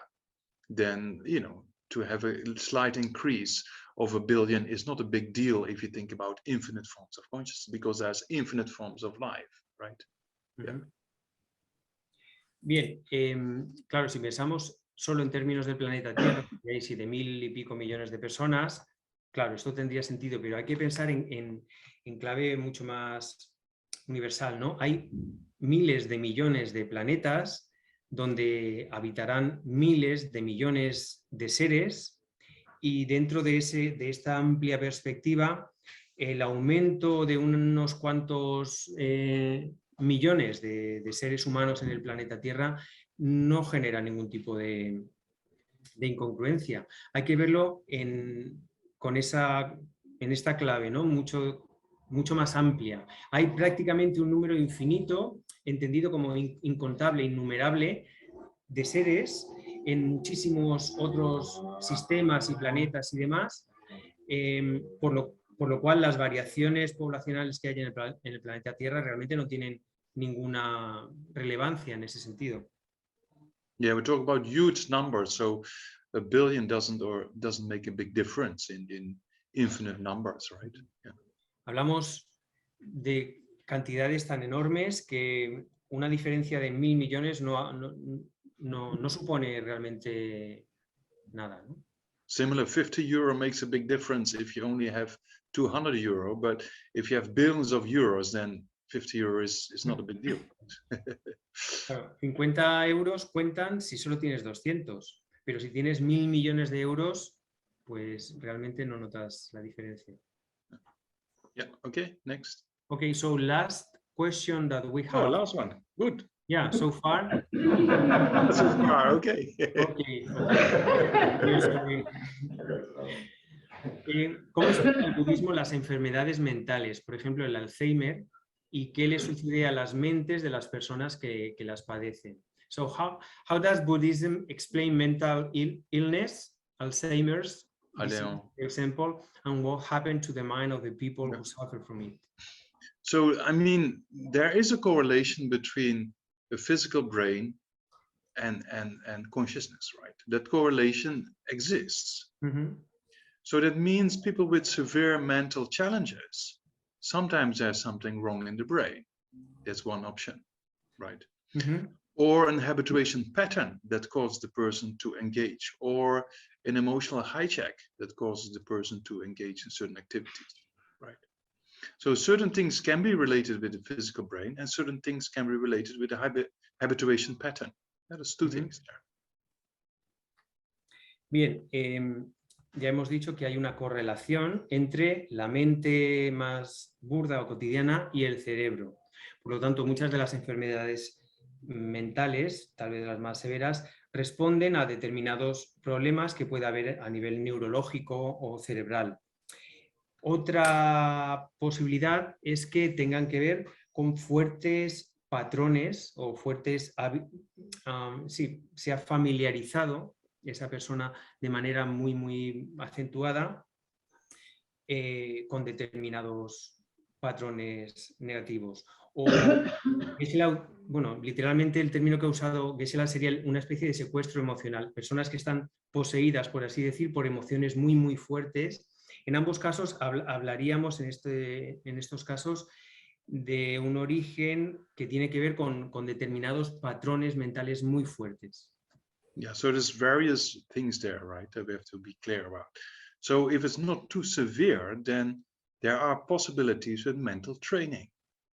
then, you know, to have a slight increase of a billion is not a big deal if you think about infinite forms of consciousness, because there's infinite forms of life, right? Yeah. Ujú. Bien, claro, si pensamos solo en términos del planeta Tierra, que hay 7.000 y pico millones de personas, claro, esto tendría sentido, pero hay que pensar en clave mucho más universal, ¿no? Hay miles de millones de planetas donde habitarán miles de millones de seres, y dentro de esta amplia perspectiva, el aumento de unos cuantos millones de seres humanos en el planeta Tierra no genera ningún tipo de incongruencia. Hay que verlo en esta clave, ¿no? mucho más amplia. Hay prácticamente un número infinito, entendido como incontable, innumerable, de seres en muchísimos otros sistemas y planetas y demás, por lo cual las variaciones poblacionales que hay en el planeta Tierra realmente no tienen ninguna relevancia en ese sentido. Yeah, we talk about huge numbers, so a billion doesn't make a big difference in infinite numbers, right? Yeah. Hablamos de cantidades tan enormes que una diferencia de 1.000 millones no supone realmente nada, ¿no? Similar, 50 euro makes a big difference if you only have 200 euro, but if you have billions of euros, then 50 euro is not a big deal. Claro, 50 euros cuentan si solo tienes 200, pero si tienes 1.000 millones de euros, pues realmente no notas la diferencia. Yeah, okay, next. Okay, so last question that we have. Oh, last one. Good. Yeah, so far. So far, okay. Okay. ¿Cómo explica el budismo las enfermedades mentales, por ejemplo el Alzheimer, y qué le sucede a las mentes de las personas que las padecen? So how does Buddhism explain mental illness, Alzheimer's, for example, and what happened to the mind of the people who suffer from it? So, I mean, there is a correlation between the physical brain and consciousness, right? That correlation exists. Mm-hmm. So that means people with severe mental challenges, sometimes there's something wrong in the brain. That's one option, right? Mm-hmm. Or an habituation pattern that causes the person to engage, or an emotional hijack that causes the person to engage in certain activities, right? So certain things can be related with the physical brain, and certain things can be related with the habituation pattern. There's two things there. Bien, ya hemos dicho que hay una correlación entre la mente más burda o cotidiana y el cerebro. Por lo tanto, muchas de las enfermedades mentales, tal vez las más severas, responden a determinados problemas que puede haber a nivel neurológico o cerebral. Otra posibilidad es que tengan que ver con fuertes patrones o fuertes, se ha familiarizado esa persona de manera muy acentuada con determinados patrones negativos. O bueno, literalmente el término que ha usado Geshe-la sería una especie de secuestro emocional. Personas que están poseídas, por así decir, por emociones muy fuertes. En ambos casos hablaríamos en estos casos de un origen que tiene que ver con determinados patrones mentales muy fuertes. Yeah, so there's various things there, right, that we have to be clear about. So if it's not too severe, then there are possibilities with mental training.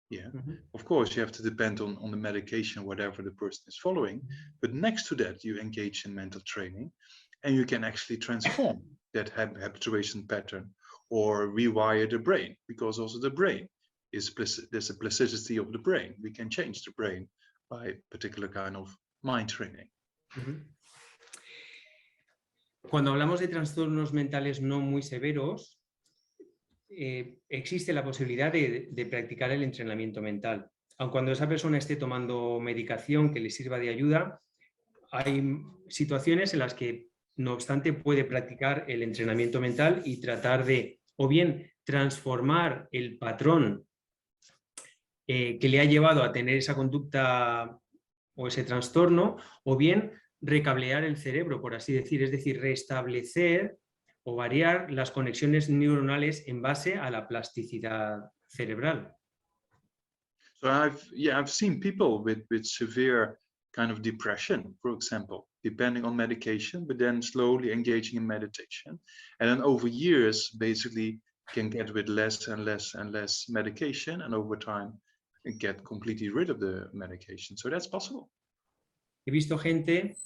Yeah, of course, you have to depend on the medication, whatever the person is following. But next to that, you engage in mental training, and you can actually transform that habituation pattern or rewire the brain, because also the brain is there's a plasticity of the brain. We can change the brain by particular kind of mind training. Cuando hablamos de trastornos mentales no muy severos, existe la posibilidad de practicar el entrenamiento mental. Aun cuando esa persona esté tomando medicación que le sirva de ayuda, hay situaciones en las que, no obstante, puede practicar el entrenamiento mental y tratar de, o bien, transformar el patrón que le ha llevado a tener esa conducta o ese trastorno, o bien recablear el cerebro, por así decir, es decir, restablecer o variar las conexiones neuronales en base a la plasticidad cerebral. So I've seen people with severe kind of depression, for example, depending on medication, but then slowly engaging in meditation, and then over years basically can get with less and less and less medication, and over time get completely rid of the medication. So that's possible. He visto gente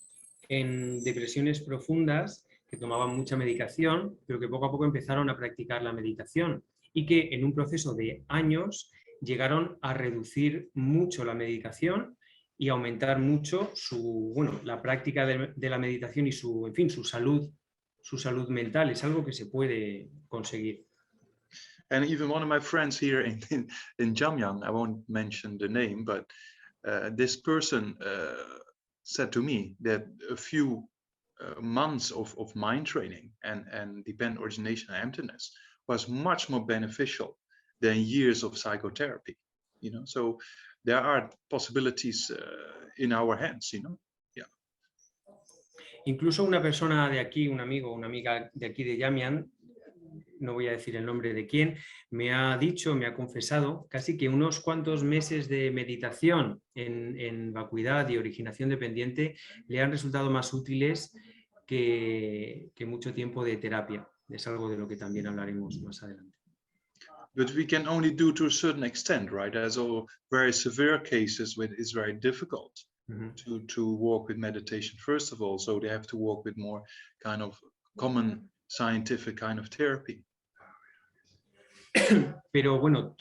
en depresiones profundas que tomaban mucha medicación, pero que poco a poco empezaron a practicar la meditación y que en un proceso de años llegaron a reducir mucho la medicación y aumentar mucho la práctica de la meditación y su salud mental. Es algo que se puede conseguir. And even one of my friends here in Jamyang, I won't mention the name, but this person said to me that a few months of mind training and dependent origination and emptiness was much more beneficial than years of psychotherapy. You know, so there are possibilities in our hands, you know. Yeah. Incluso una persona de aquí, un amigo, una amiga de aquí de Jamyang, no voy a decir el nombre de quién, me ha confesado casi que unos cuantos meses de meditación en vacuidad y originación dependiente le han resultado más útiles que mucho tiempo de terapia. Es algo de lo que también hablaremos más adelante. But we can only do to a certain extent, right? There's all very severe cases where it's very difficult to work with meditation, first of all, so they have to work with more kind of common scientific kind of therapy. Pero bueno,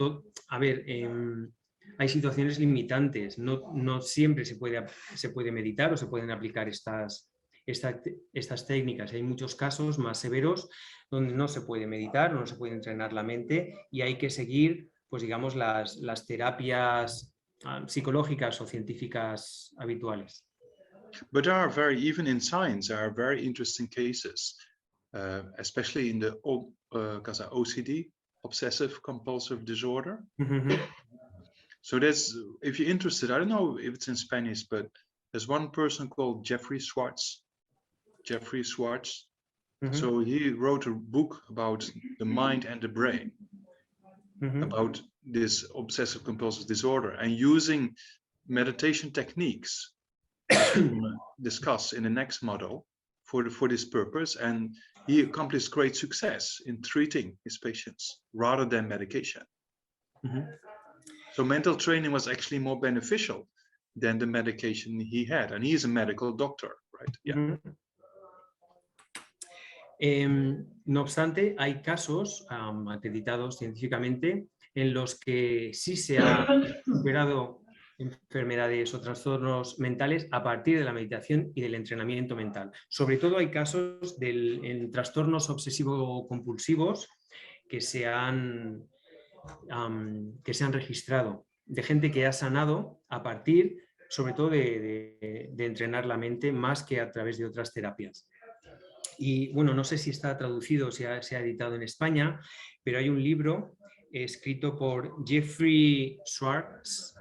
hay situaciones limitantes, no siempre se puede meditar o se pueden aplicar estas técnicas. Hay muchos casos más severos donde no se puede meditar, no se puede entrenar la mente y hay que seguir, pues digamos, las terapias psicológicas o científicas habituales. But even in science, there are very interesting cases, especially in the OCD, obsessive compulsive disorder. So if you're interested, I don't know if it's in Spanish, but there's one person called Jeffrey Schwartz. So he wrote a book about the mind and the brain, about this obsessive compulsive disorder, and using meditation techniques discuss in the next model for this purpose, and he accomplished great success in treating his patients rather than medication. So mental training was actually more beneficial than the medication he had, and he's a medical doctor, right? Yeah. No obstante, hay casos acreditados científicamente en los que sí se ha superado enfermedades o trastornos mentales a partir de la meditación y del entrenamiento mental. Sobre todo hay casos en trastornos obsesivo-compulsivos que se han registrado, de gente que ha sanado a partir, sobre todo, de entrenar la mente más que a través de otras terapias. Y bueno, no sé si está traducido o se ha editado en España, pero hay un libro escrito por Jeffrey Schwartz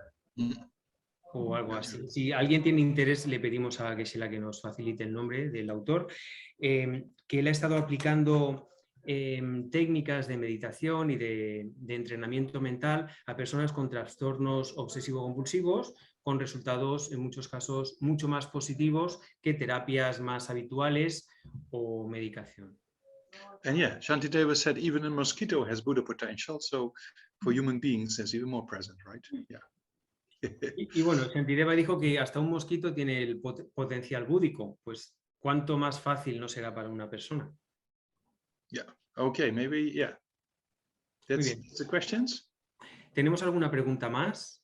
o algo así. Si alguien tiene interés, le pedimos a Geshe-la que nos facilite el nombre del autor, que él ha estado aplicando técnicas de meditación y de entrenamiento mental a personas con trastornos obsesivo-compulsivos, con resultados en muchos casos mucho más positivos que terapias más habituales o medicación. And yeah, Shantideva said even a mosquito has Buddha potential, so for human beings it's even more present, right? Yeah. Y bueno, Shantideva dijo que hasta un mosquito tiene el potencial búdico, pues cuánto más fácil no será para una persona. Yeah. Okay, maybe, yeah. That's the questions. ¿Tenemos alguna pregunta más?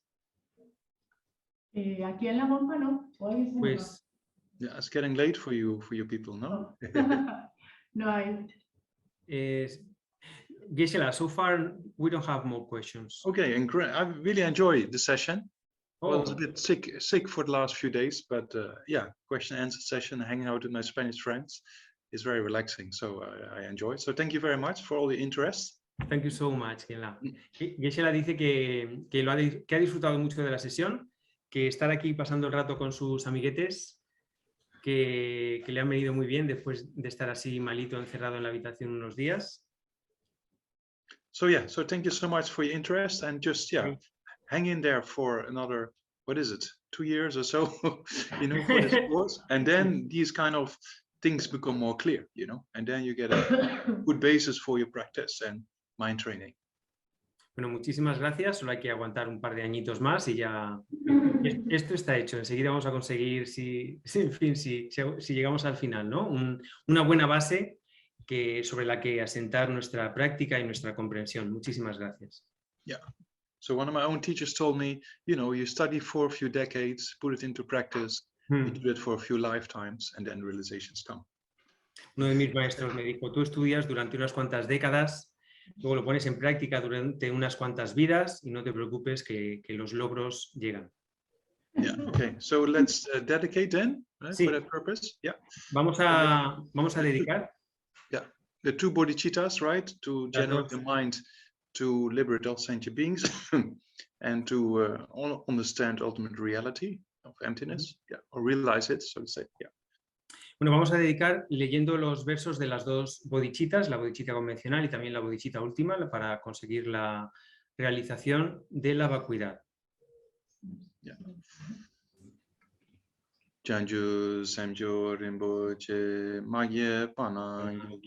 Aquí en la bomba no. Pues yeah, it's getting late for you people, no? No hay. Gisela, so far we don't have more questions. Okay, and I really enjoyed the session. I was a Oh, bit sick for the last few days, but yeah, question and answer session, hanging out with my Spanish friends is very relaxing, so I enjoy. So thank you very much for all the interest. thank you so much, Gisela. Gisela dice que ha disfrutado mucho de la sesión, que estar aquí pasando el rato con sus amiguetes, que le han venido muy bien después de estar así malito, encerrado en la habitación unos días. So yeah, so thank you so much for your interest, and just hang in there for another, what is it, 2 years or so, you know, for this course, and then these kind of things become more clear, you know, and then you get a good basis for your practice and mind training. Bueno, muchísimas gracias. Solo hay que aguantar un par de añitos más y ya esto está hecho. Enseguida vamos a conseguir, si llegamos al final, ¿no? Una buena base sobre la que asentar nuestra práctica y nuestra comprensión. Muchísimas gracias. Yeah. So one of my own teachers told me, you know, you study for a few decades, put it into practice, you do it for a few lifetimes, and then realizations come. Uno de mis maestros me dijo, tú estudias durante unas cuantas décadas, luego lo pones en práctica durante unas cuantas vidas y no te preocupes que los logros llegan. Yeah, okay. So let's dedicate then, right, Sí. for that purpose. Yeah. Vamos a dedicar Yeah, the 2 bodhicittas, right, to generate the mind to liberate all sentient beings and to understand ultimate reality of emptiness, or realize it, so to say. Yeah. Bueno, vamos a dedicar leyendo los versos de las 2 bodhicittas, la bodhicitta convencional y también la bodhicitta última, para conseguir la realización de la vacuidad. Yeah. Janju Samjo Rinpoche Magye Panang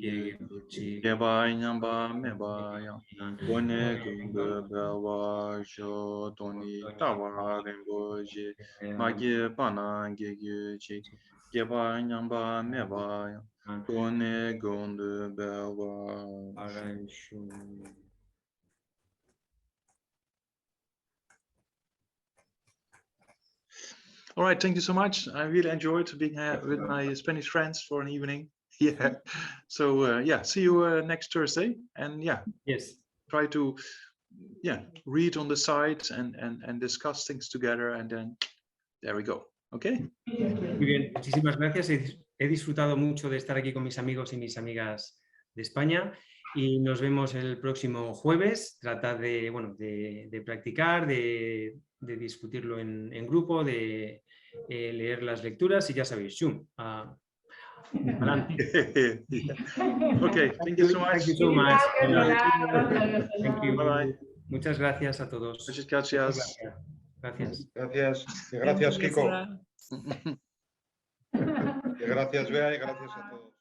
Geba Nyamba Mebaya Bone Gunga Bewa Jo Toni Tawa Rinpoche Magye Panang Gyuchi Geba Nyamba Mebaya Bone Gunga Bewa. All right, thank you so much. I really enjoyed being with my Spanish friends for an evening. Yeah. So yeah, see you next Thursday. And yeah, yes, try to read on the site and discuss things together, and then there we go. Okay. Muy bien, muchísimas gracias. He disfrutado mucho de estar aquí con mis amigos y mis amigas de España y nos vemos el próximo jueves. Tratad de practicar, de discutirlo en grupo, de leer las lecturas y ya sabéis, adelante. Okay, thank you so much. Thank you so much. Thank you. Bye. Muchas gracias a todos. Muchas gracias. Gracias. Gracias, Kiko. Gracias, Bea, y gracias a todos.